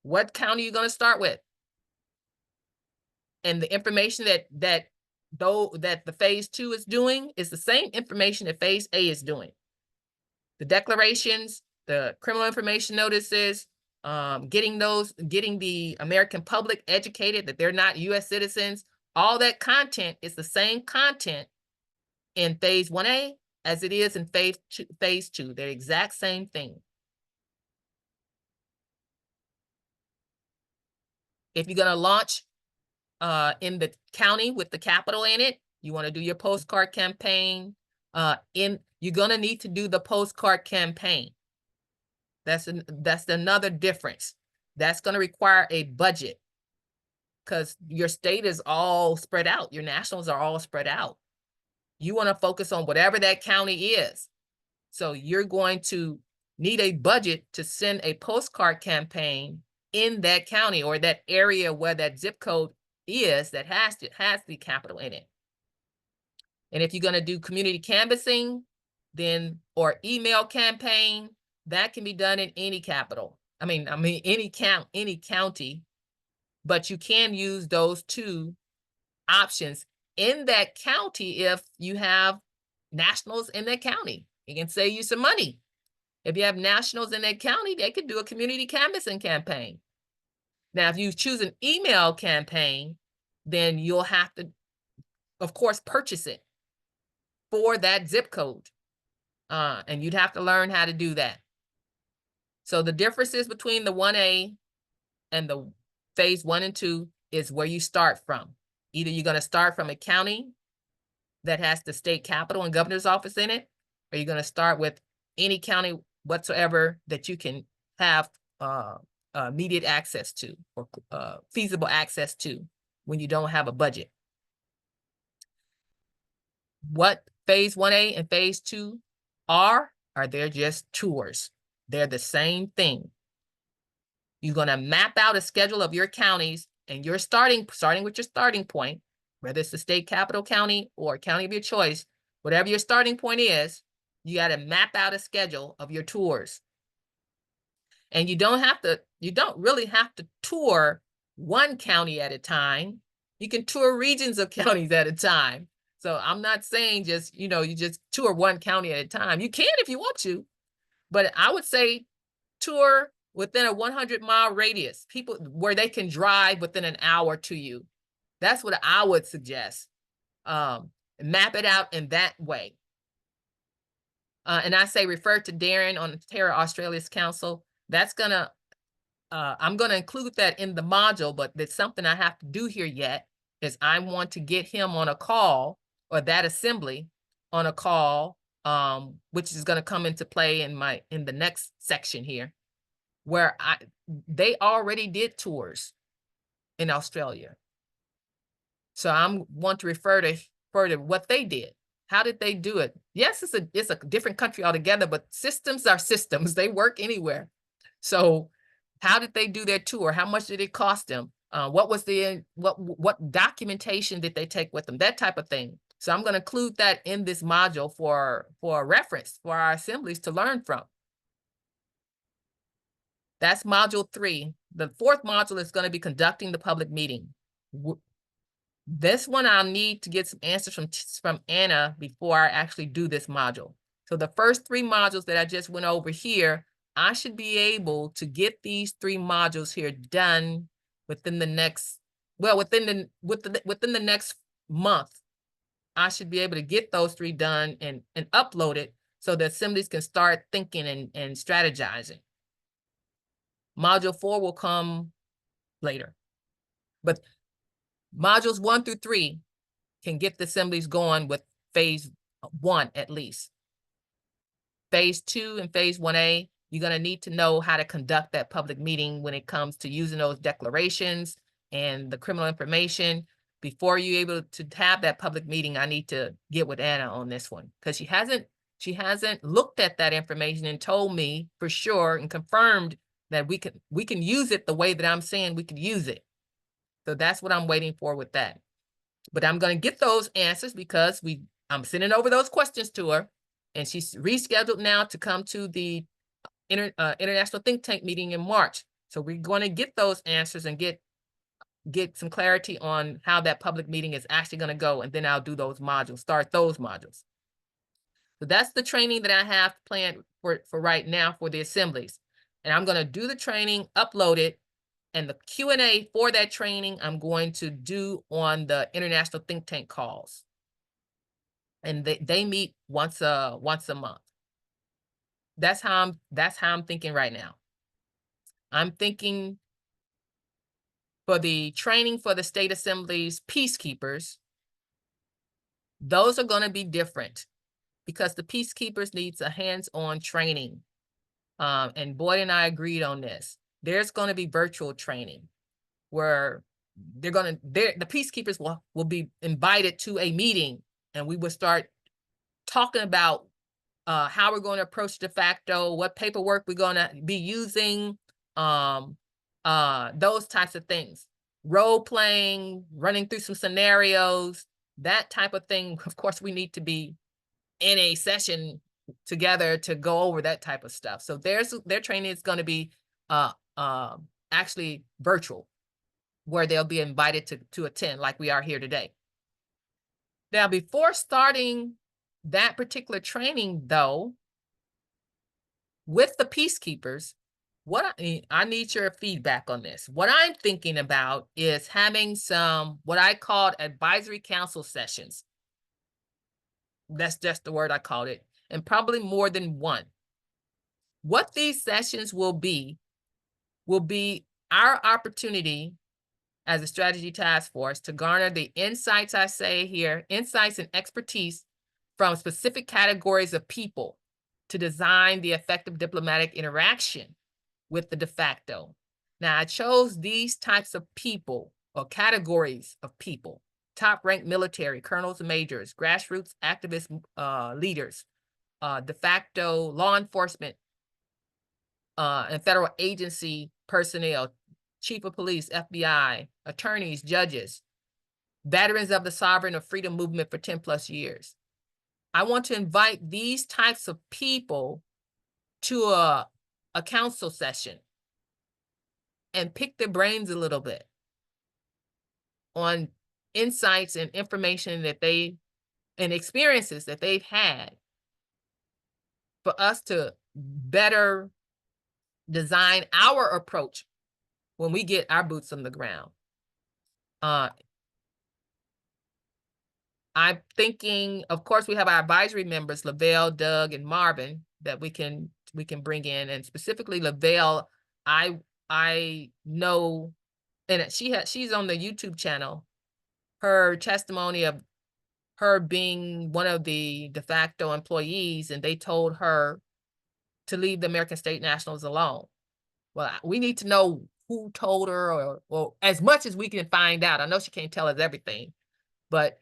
[SPEAKER 1] What county are you going to start with? And the information that the phase 2 is doing is the same information that phase A is doing. The declarations, the criminal information notices, getting the American public educated that they're not U.S. citizens. All that content is the same content in phase 1A as it is in phase 2. They're the exact same thing. If you're going to launch in the county with the capital in it, you want to do your postcard campaign. You're going to need to do the postcard campaign. That's another difference. That's going to require a budget because your state is all spread out. Your nationals are all spread out. You want to focus on whatever that county is. So you're going to need a budget to send a postcard campaign in that county or that area where that zip code is that has the capital in it. And if you're going to do community canvassing, then or email campaign, that can be done in any capital. I mean any county, but you can use those two options in that county if you have nationals in that county. It can save you some money. If you have nationals in that county, they could do a community canvassing campaign. Now, if you choose an email campaign, then you'll have to, of course, purchase it for that zip code. And you'd have to learn how to do that. So the differences between the 1A and the phase 1 and 2 is where you start from. Either you're going to start from a county that has the state capital and governor's office in it, or you're going to start with any county whatsoever that you can have immediate access to or feasible access to when you don't have a budget. What phase 1A and phase 2 are they're just tours. They're the same thing. You're going to map out a schedule of your counties and you're starting with your starting point, whether it's the state capital county or county of your choice, whatever your starting point is, you got to map out a schedule of your tours. And you don't really have to tour one county at a time. You can tour regions of counties at a time. So I'm not saying just, you just tour one county at a time. You can if you want to, but I would say tour within a 100-mile radius, people where they can drive within an hour to you. That's what I would suggest. Map it out in that way. And I say refer to Darren on the Terror Australia's Council. That's I'm gonna include that in the module, but there's something I have to do here yet is I want to get him on a call or that assembly on a call, which is gonna come into play in the next section here, where they already did tours in Australia. So I want to refer to what they did. How did they do it? Yes, it's a different country altogether, but systems are systems. They work anywhere. So how did they do their tour? How much did it cost them? What was what documentation did they take with them? That type of thing. So I'm going to include that in this module for reference for our assemblies to learn from. That's module 3. The 4th module is going to be conducting the public meeting. This one I'll need to get some answers from Anna before I actually do this module. So the first 3 modules that I just went over here, I should be able to get these 3 modules here done within the next, within the next month. I should be able to get those 3 done and upload it so the assemblies can start thinking and strategizing. Module 4 will come later, but modules 1 through 3 can get the assemblies going with phase 1 at least. Phase 2 and phase 1A, you're going to need to know how to conduct that public meeting when it comes to using those declarations and the criminal information. Before you're able to have that public meeting, I need to get with Anna on this one, because she hasn't looked at that information and told me for sure and confirmed that we can use it the way that I'm saying we could use it. So that's what I'm waiting for with that. But I'm going to get those answers because I'm sending over those questions to her, and she's rescheduled now to come to the International Think Tank meeting in March. So we're going to get those answers and get some clarity on how that public meeting is actually going to go, and then I'll do those modules, start those modules. So that's the training that I have planned for right now for the assemblies. And I'm going to do the training, upload it, and the Q&A for that training I'm going to do on the International Think Tank calls. And they meet once a month. That's how I'm thinking right now. I'm thinking for the training for the state assemblies peacekeepers, those are going to be different because the peacekeepers needs a hands-on training. And Boyd and I agreed on this. There's going to be virtual training where the peacekeepers will be invited to a meeting, and we will start talking about how we're going to approach de facto, what paperwork we're going to be using, those types of things. Role playing, running through some scenarios, that type of thing. Of course, we need to be in a session together to go over that type of stuff. So their training is going to be actually virtual, where they'll be invited to attend like we are here today. Now, before starting that particular training, though, with the peacekeepers, I need your feedback on this. What I'm thinking about is having some, what I called advisory council sessions. That's just the word I called it, and probably more than one. What these sessions will be our opportunity as a strategy task force to garner the insights I say here, insights and expertise from specific categories of people to design the effective diplomatic interaction with the de facto. Now, I chose these types of people or categories of people: top-ranked military, colonels and majors, grassroots activist leaders, de facto law enforcement and federal agency personnel, chief of police, FBI, attorneys, judges, veterans of the sovereign or freedom movement for 10 plus years. I want to invite these types of people to a council session and pick their brains a little bit on insights and information and experiences that they've had for us to better design our approach when we get our boots on the ground. I'm thinking, of course, we have our advisory members, Lavelle, Doug, and Marvin, that we can bring in. And specifically Lavelle, I know, and she's on the YouTube channel. Her testimony of her being one of the de facto employees, and they told her to leave the American State Nationals alone. Well, we need to know who told her, or as much as we can find out. I know she can't tell us everything, but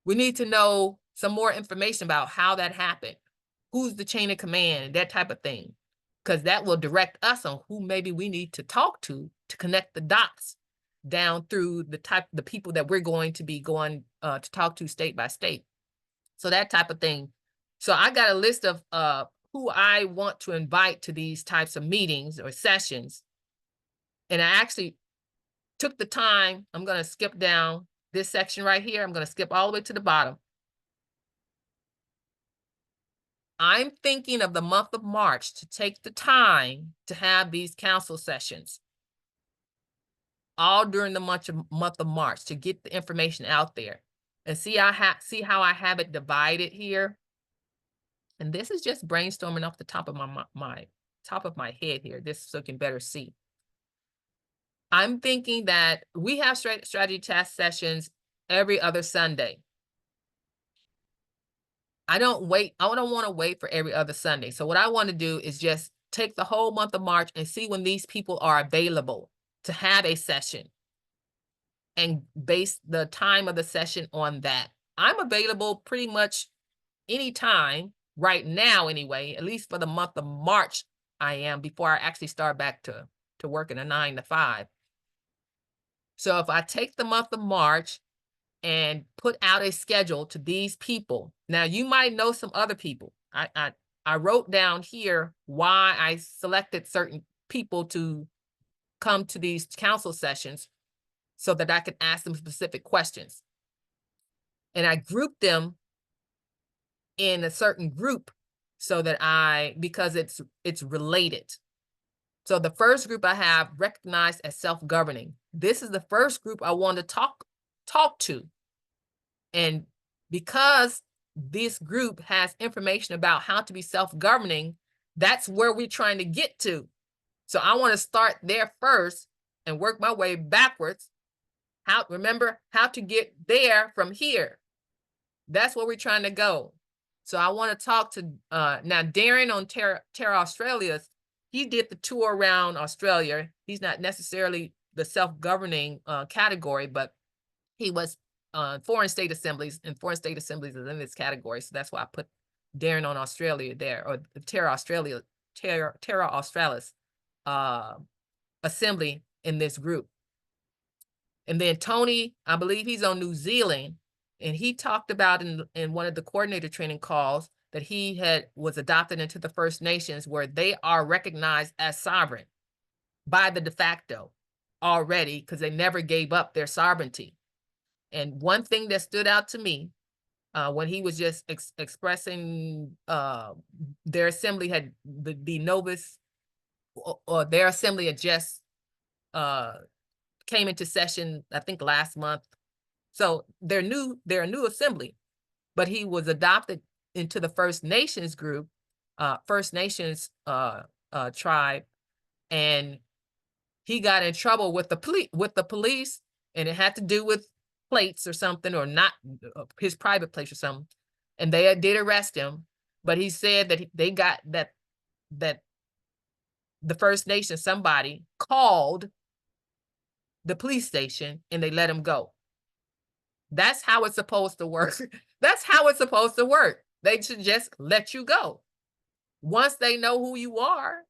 [SPEAKER 1] we need to know some more information about how that happened, who's the chain of command, that type of thing, because that will direct us on who maybe we need to talk to connect the dots down through the people that we're going to be going to talk to state by state. So that type of thing. So I got a list of who I want to invite to these types of meetings or sessions. And I actually took the time. I'm going to skip down this section right here. I'm going to skip all the way to the bottom. I'm thinking of the month of March to take the time to have these council sessions all during the month of March to get the information out there and see how I have it divided here. and this is just brainstorming off the top of my top of my head here, this so you can better see. I'm thinking that we have strategy task sessions every other Sunday. I don't want to wait for every other Sunday. So what I want to do is just take the whole month of March and see when these people are available to have a session and base the time of the session on that. I'm available pretty much anytime right now anyway, at least for the month of March I am, before I actually start back to working a 9 to 5. So if I take the month of March and put out a schedule to these people. Now you might know some other people. I wrote down here why I selected certain people to come to these council sessions so that I could ask them specific questions. And I grouped them in a certain group so that because it's related. So the first group I have recognized as self-governing. This is the first group I want to talk to. And because this group has information about how to be self-governing, that's where we're trying to get to. So I want to start there first and work my way backwards. Remember how to get there from here. That's where we're trying to go. So I want to talk to now Darren on Terra Australia. He did the tour around Australia. He's not necessarily the self-governing category, but he was foreign state assemblies, and foreign state assemblies is in this category. So that's why I put Darren on Australia there, or Terra Australis assembly in this group. And then Tony, I believe he's on New Zealand, and he talked about in one of the coordinator training calls that he was adopted into the First Nations, where they are recognized as sovereign by the de facto already, because they never gave up their sovereignty. And one thing that stood out to me when he was just expressing their assembly had the Novus, or their assembly had just came into session, I think last month. So they're a new assembly, but he was adopted into the First Nations group, First Nations tribe, and he got in trouble with the police, and it had to do with plates or something, or not his private place or something. And they did arrest him, but he said that they got that the First Nation, somebody called the police station and they let him go. That's how it's supposed to work. That's how it's supposed to work. They should just let you go. Once they know who you are,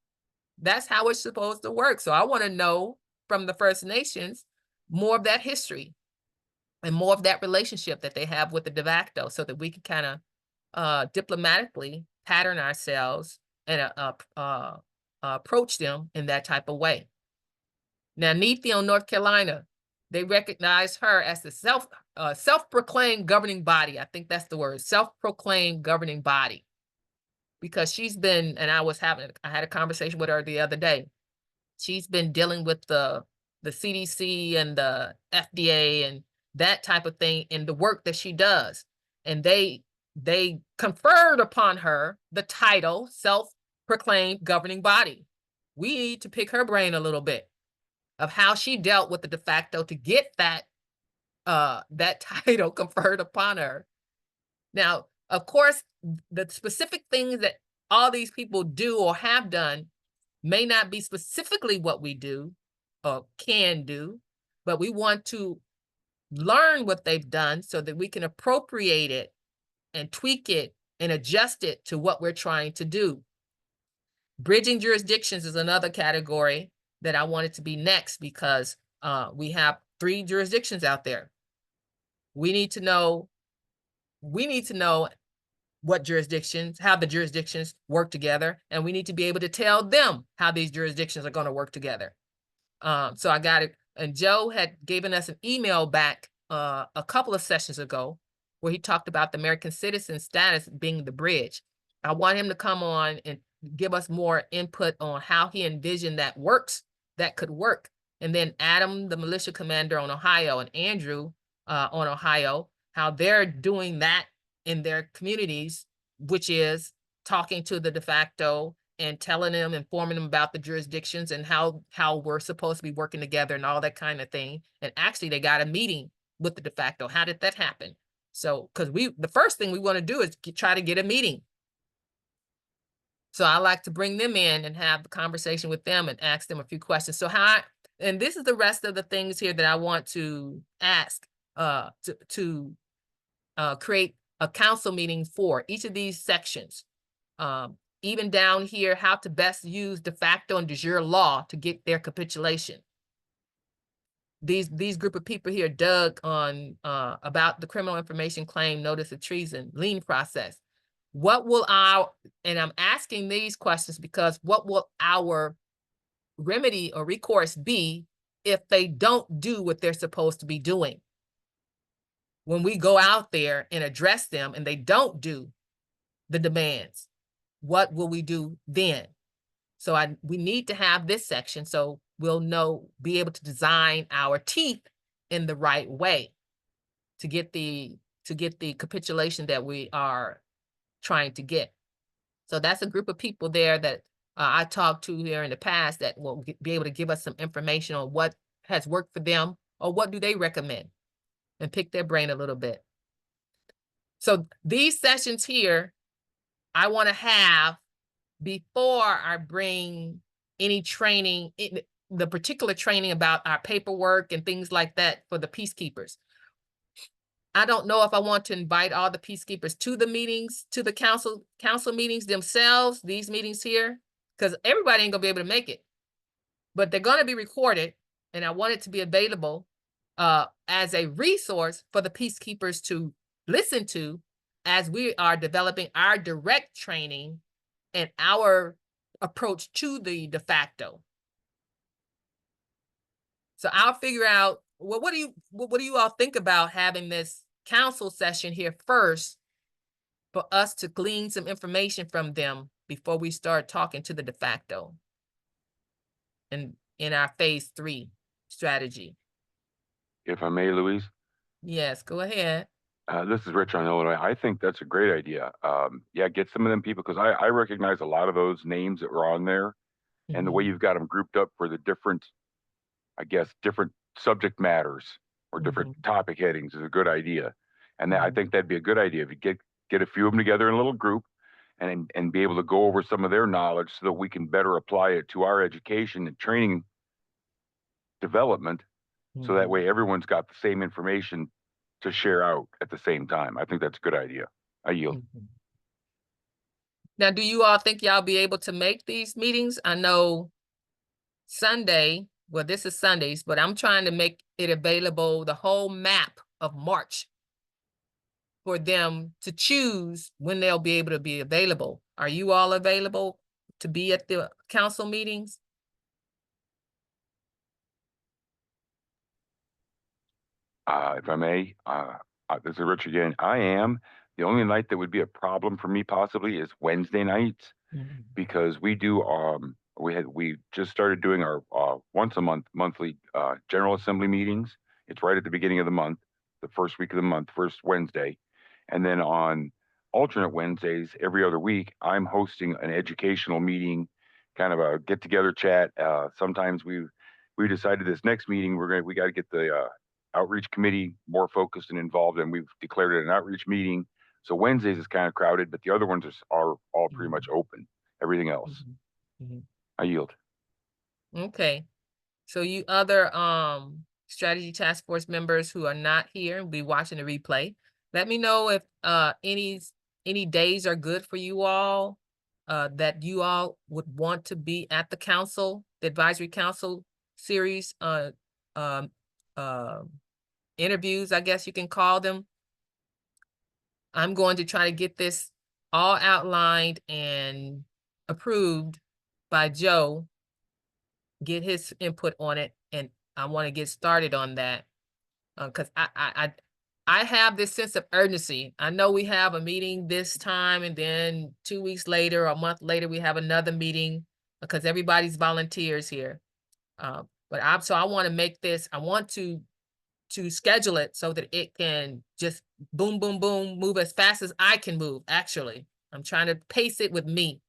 [SPEAKER 1] that's how it's supposed to work. So I want to know from the First Nations more of that history and more of that relationship that they have with the de facto, so that we can kind of diplomatically pattern ourselves and approach them in that type of way. Now, Nethi on North Carolina, they recognize her as the self-proclaimed governing body. I think that's the word, self-proclaimed governing body, because she's been, and I had a conversation with her the other day. She's been dealing with the CDC and the FDA and that type of thing in the work that she does. And they conferred upon her the title self-proclaimed governing body. We need to pick her brain a little bit of how she dealt with the de facto to get that title conferred upon her. Now, of course, the specific things that all these people do or have done may not be specifically what we do or can do, but we want to learn what they've done so that we can appropriate it and tweak it and adjust it to what we're trying to do. Bridging jurisdictions is another category that I wanted to be next, because we have 3 jurisdictions out there. We need to know what jurisdictions, how the jurisdictions work together, and we need to be able to tell them how these jurisdictions are going to work together. So I got it, and Joe had given us an email back a couple of sessions ago where he talked about the American citizen status being the bridge. I want him to come on and give us more input on how he envisioned that could work. And then Adam, the militia commander on Ohio, and Andrew on Ohio, how they're doing that in their communities, which is talking to the de facto and telling them, informing them about the jurisdictions and how we're supposed to be working together and all that kind of thing. And actually, they got a meeting with the de facto. How did that happen? So, because the first thing we want to do is try to get a meeting. So I like to bring them in and have the conversation with them and ask them a few questions. So and this is the rest of the things here that I want to ask to create a council meeting for each of these sections. Even down here, how to best use de facto and de jure law to get their capitulation. These group of people here dug on about the criminal information claim, notice of treason, lien process. And I'm asking these questions because what will our remedy or recourse be if they don't do what they're supposed to be doing? When we go out there and address them and they don't do the demands, what will we do then? So we need to have this section so we'll be able to design our teeth in the right way to get the capitulation that we are trying to get. So that's a group of people there that I talked to here in the past that will be able to give us some information on what has worked for them or what do they recommend and pick their brain a little bit. So these sessions here, I want to have before I bring any training, the particular training about our paperwork and things like that for the peacekeepers. I don't know if I want to invite all the peacekeepers to the meetings, to the council meetings themselves, these meetings here, because everybody ain't gonna be able to make it. But they're gonna be recorded, and I want it to be available as a resource for the peacekeepers to listen to as we are developing our direct training and our approach to the de facto. So I'll figure out, well, what do you all think about having this council session here first for us to glean some information from them before we start talking to the de facto in our phase 3 strategy?
[SPEAKER 2] If I may, Louise,
[SPEAKER 1] Yes, go ahead.
[SPEAKER 2] this is Rich on Illinois. I think that's a great idea. Yeah, get some of them people because I recognize a lot of those names that were on there, and the way you've got them grouped up for the different, I guess, different subject matters or different topic headings is a good idea. And I think that'd be a good idea if you get a few of them together in a little group and be able to go over some of their knowledge so that we can better apply it to our education and training development. So that way everyone's got the same information to share out at the same time. I think that's a good idea. I yield.
[SPEAKER 1] Now, do you all think y'all be able to make these meetings? I know Sunday, well, this is Sundays, but I'm trying to make it available, the whole map of March, for them to choose when they'll be able to be available. Are you all available to be at the council meetings?
[SPEAKER 2] If I may, this is Rich again. I am. The only night that would be a problem for me possibly is Wednesday nights because we just started doing our once a monthly General Assembly meetings. It's right at the beginning of the month, the first week of the month, first Wednesday. And then on alternate Wednesdays, every other week, I'm hosting an educational meeting, kind of a get together chat. Sometimes we decided this next meeting, we got to get the outreach committee more focused and involved, and we've declared it an outreach meeting. So Wednesdays is kind of crowded, but the other ones are all pretty much open. Everything else. I yield.
[SPEAKER 1] Okay. So you other strategy task force members who are not here will be watching the replay. Let me know if any days are good for you all, that you all would want to be at the council, the advisory council series interviews, I guess you can call them. I'm going to try to get this all outlined and approved by Joe, get his input on it, and I want to get started on that because I have this sense of urgency. I know we have a meeting this time, and then 2 weeks later or a month later we have another meeting because everybody's volunteers here. But I want to make this. I want to schedule it so that it can just boom, boom, boom, move as fast as I can move, actually. I'm trying to pace it with me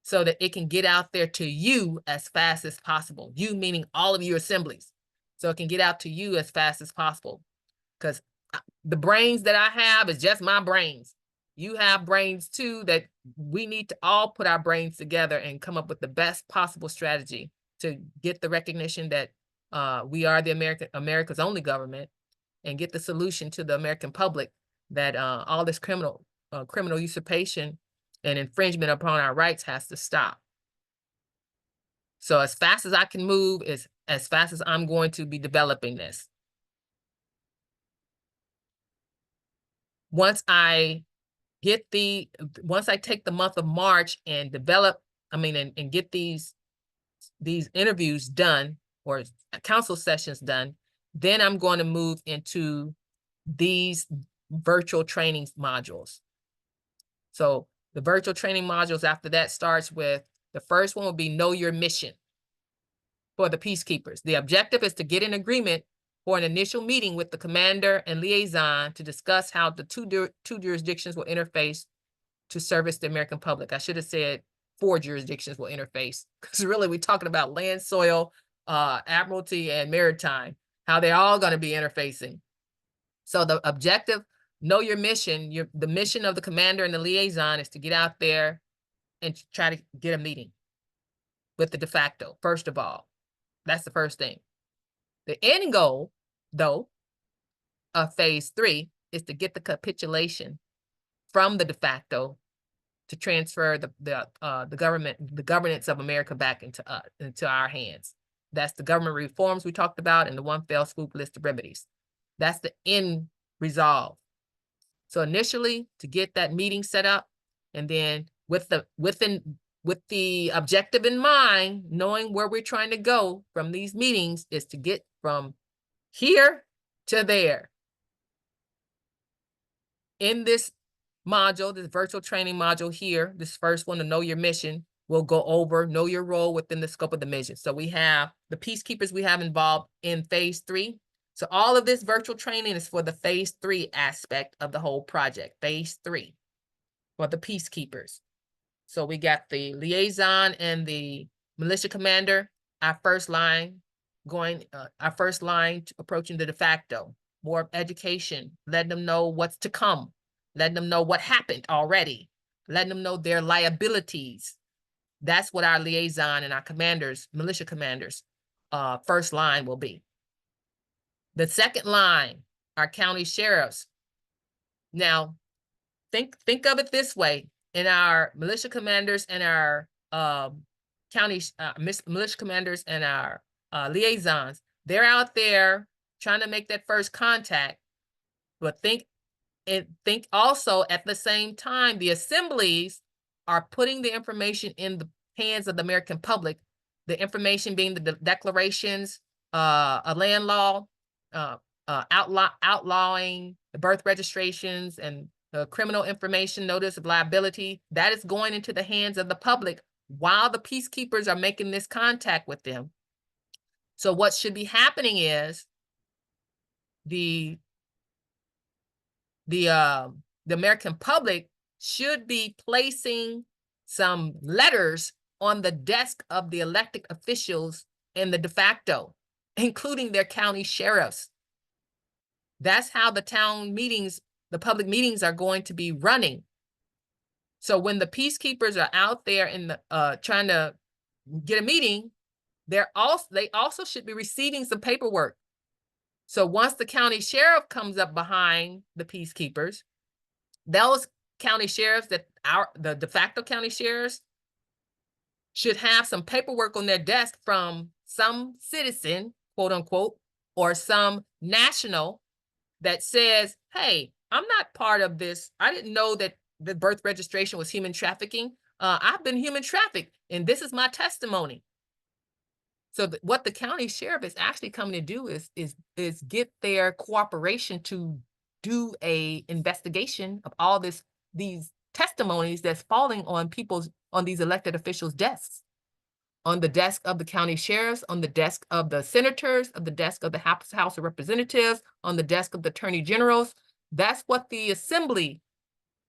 [SPEAKER 1] so that it can get out there to you as fast as possible. You meaning all of your assemblies. So it can get out to you as fast as possible. Because the brains that I have is just my brains. You have brains too, that we need to all put our brains together and come up with the best possible strategy to get the recognition that we are the America's only government, and get the solution to the American public that all this criminal usurpation and infringement upon our rights has to stop. So as fast as I can move is as fast as I'm going to be developing this. Once I take the month of March and develop, and get these interviews done or council sessions done, then I'm going to move into these virtual training modules. So the virtual training modules after that starts with, the first one will be know your mission for the peacekeepers. The objective is to get an agreement for an initial meeting with the commander and liaison to discuss how the two jurisdictions will interface to service the American public. I should have said 4 jurisdictions will interface, because really we're talking about land, soil, admiralty, and maritime, how they're all going to be interfacing. So the objective, know your mission. The mission of the commander and the liaison is to get out there and try to get a meeting with the de facto, first of all. That's the first thing. The end goal, though, of phase 3 is to get the capitulation from the de facto to transfer the governance of America back into our hands. That's the government reforms we talked about and the one fell swoop list of remedies. That's the end resolve. So initially, to get that meeting set up, and then with the objective in mind, knowing where we're trying to go from these meetings, is to get from here to there. In this module, this virtual training module here, this first one, to know your mission, we'll go over know your role within the scope of the mission. So we have the peacekeepers we have involved in phase 3. So all of this virtual training is for the phase 3 aspect of the whole project, phase 3, for the peacekeepers. So we got the liaison and the militia commander, our first line approaching the de facto, more of education, letting them know what's to come, letting them know what happened already, letting them know their liabilities. That's what our liaison and our commanders, militia commanders, first line will be. The second line, our county sheriffs. Now, think of it this way. In our militia commanders and our militia commanders and our liaisons, they're out there trying to make that first contact. But think also at the same time, the assemblies are putting the information in the hands of the American public, the information being the declarations, a land law, outlawing the birth registrations and the criminal information notice of liability. That is going into the hands of the public while the peacekeepers are making this contact with them. So what should be happening is the American public should be placing some letters on the desk of the elected officials in the de facto, including their county sheriffs. That's how the town meetings, the public meetings, are going to be running. So when the peacekeepers are out there in the trying to get a meeting, they also should be receiving some paperwork. So once the county sheriff comes up behind the peacekeepers, those county sheriffs, the de facto county sheriffs, should have some paperwork on their desk from some citizen, quote unquote, or some national that says, hey, I'm not part of this. I didn't know that the birth registration was human trafficking. I've been human trafficked, and this is my testimony. So what the county sheriff is actually coming to do is get their cooperation to do a investigation of all these testimonies that's falling on these elected officials' desks, on the desk of the county sheriffs, on the desk of the senators, on the desk of the House of Representatives, on the desk of the attorney generals. That's what the assembly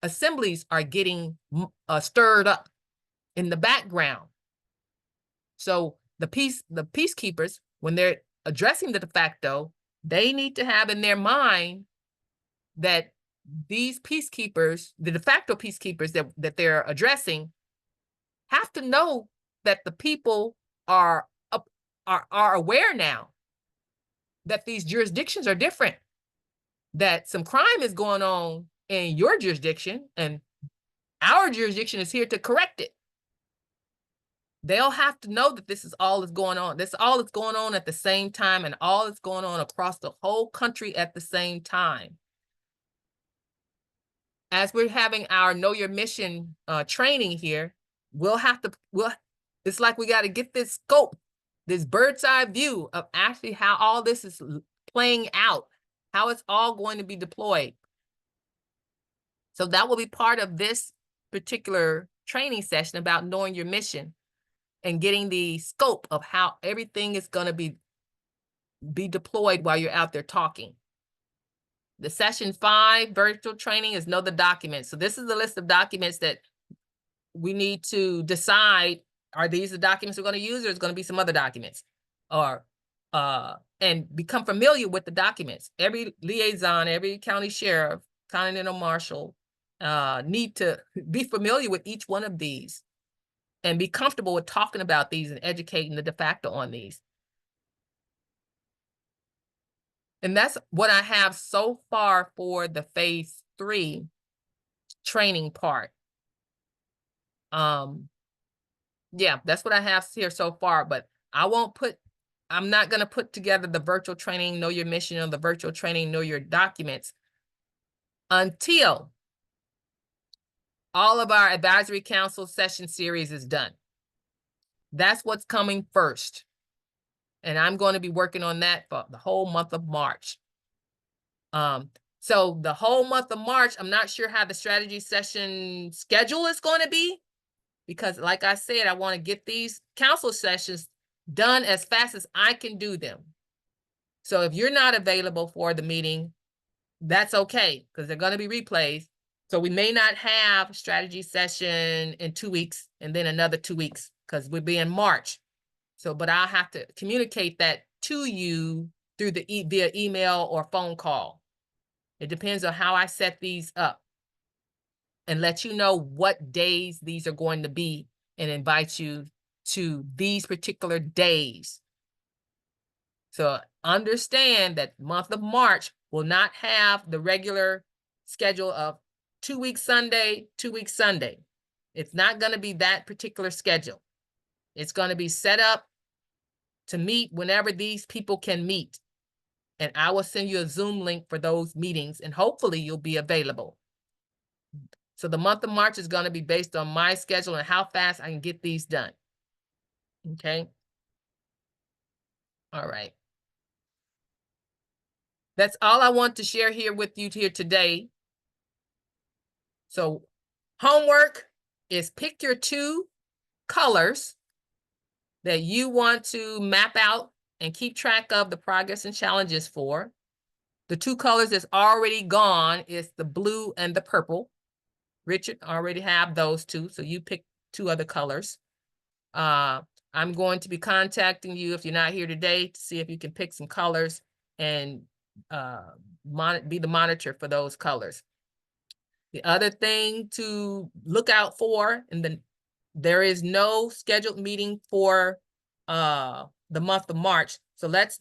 [SPEAKER 1] assemblies are getting stirred up in the background. So the peacekeepers, when they're addressing the de facto, they need to have in their mind that these peacekeepers, the de facto peacekeepers that they're addressing, have to know that the people are aware now that these jurisdictions are different, that some crime is going on in your jurisdiction and our jurisdiction is here to correct it. They'll have to know that this is all that's going on. This all is going on at the same time, and all is going on across the whole country at the same time. As we're having our Know Your Mission training here, it's like we got to get this scope, this bird's eye view of actually how all this is playing out, how it's all going to be deployed. So that will be part of this particular training session about knowing your mission and getting the scope of how everything is going to be deployed while you're out there talking. The session 5 virtual training is know the documents. So this is the list of documents that we need to decide, are these the documents we're going to use, or is going to be some other documents? Or and become familiar with the documents. Every liaison, every county sheriff, continental marshal need to be familiar with each one of these and be comfortable with talking about these and educating the de facto on these. And that's what I have so far for the phase 3 training part. Yeah, that's what I have here so far, but I'm not going to put together the virtual training, know your mission, or the virtual training, know your documents, until all of our advisory council session series is done. That's what's coming first. And I'm going to be working on that for the whole month of March. So the whole month of March, I'm not sure how the strategy session schedule is going to be, because like I said, I want to get these council sessions done as fast as I can do them. So if you're not available for the meeting, that's okay, because they're going to be replays. So we may not have strategy session in 2 weeks and then another 2 weeks, because we'll be in March. So, but I'll have to communicate that to you through via email or phone call. It depends on how I set these up, and let you know what days these are going to be and invite you to these particular days. So understand that month of March will not have the regular schedule of 2 weeks Sunday, 2 weeks Sunday. It's not going to be that particular schedule. It's going to be set up to meet whenever these people can meet. And I will send you a Zoom link for those meetings, and hopefully you'll be available. So the month of March is going to be based on my schedule and how fast I can get these done. Okay. All right. That's all I want to share here with you here today. So homework is pick your 2 colors that you want to map out and keep track of the progress and challenges for. The 2 colors that's already gone is the blue and the purple. Richard already have those 2, so you pick 2 other colors. I'm going to be contacting you if you're not here today to see if you can pick some colors and be the monitor for those colors. The other thing to look out for, there is no scheduled meeting for the month of March. So let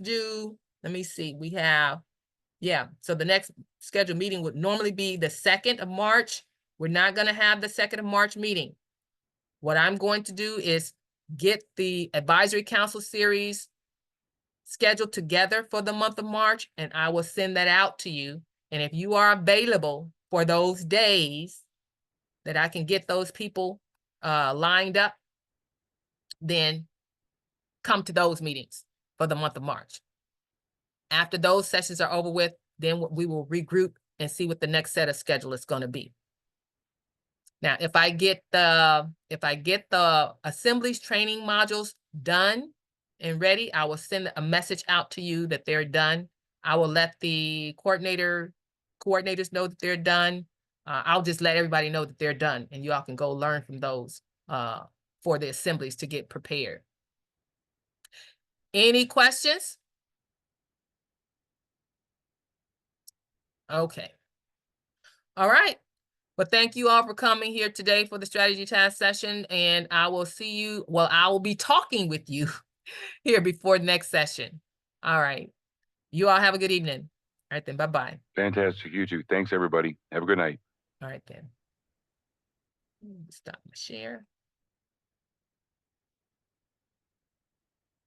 [SPEAKER 1] me see, we have, so the next scheduled meeting would normally be the 2nd of March. We're not going to have the 2nd of March meeting. What I'm going to do is get the advisory council series scheduled together for the month of March, and I will send that out to you. And if you are available for those days that I can get those people lined up, then come to those meetings for the month of March. After those sessions are over with, then we will regroup and see what the next set of schedule is going to be. Now, if I get the assemblies training modules done and ready, I will send a message out to you that they're done. I will let the coordinators know that they're done. I'll just let everybody know that they're done, and you all can go learn from those for the assemblies to get prepared. Any questions? Okay. All right. Well, thank you all for coming here today for the strategy task session, and I will see you. Well, I will be talking with you here before next session. All right. You all have a good evening. All right, then. Bye-bye.
[SPEAKER 2] Fantastic. You too. Thanks, everybody. Have a good night.
[SPEAKER 1] All right, then. Stop my share.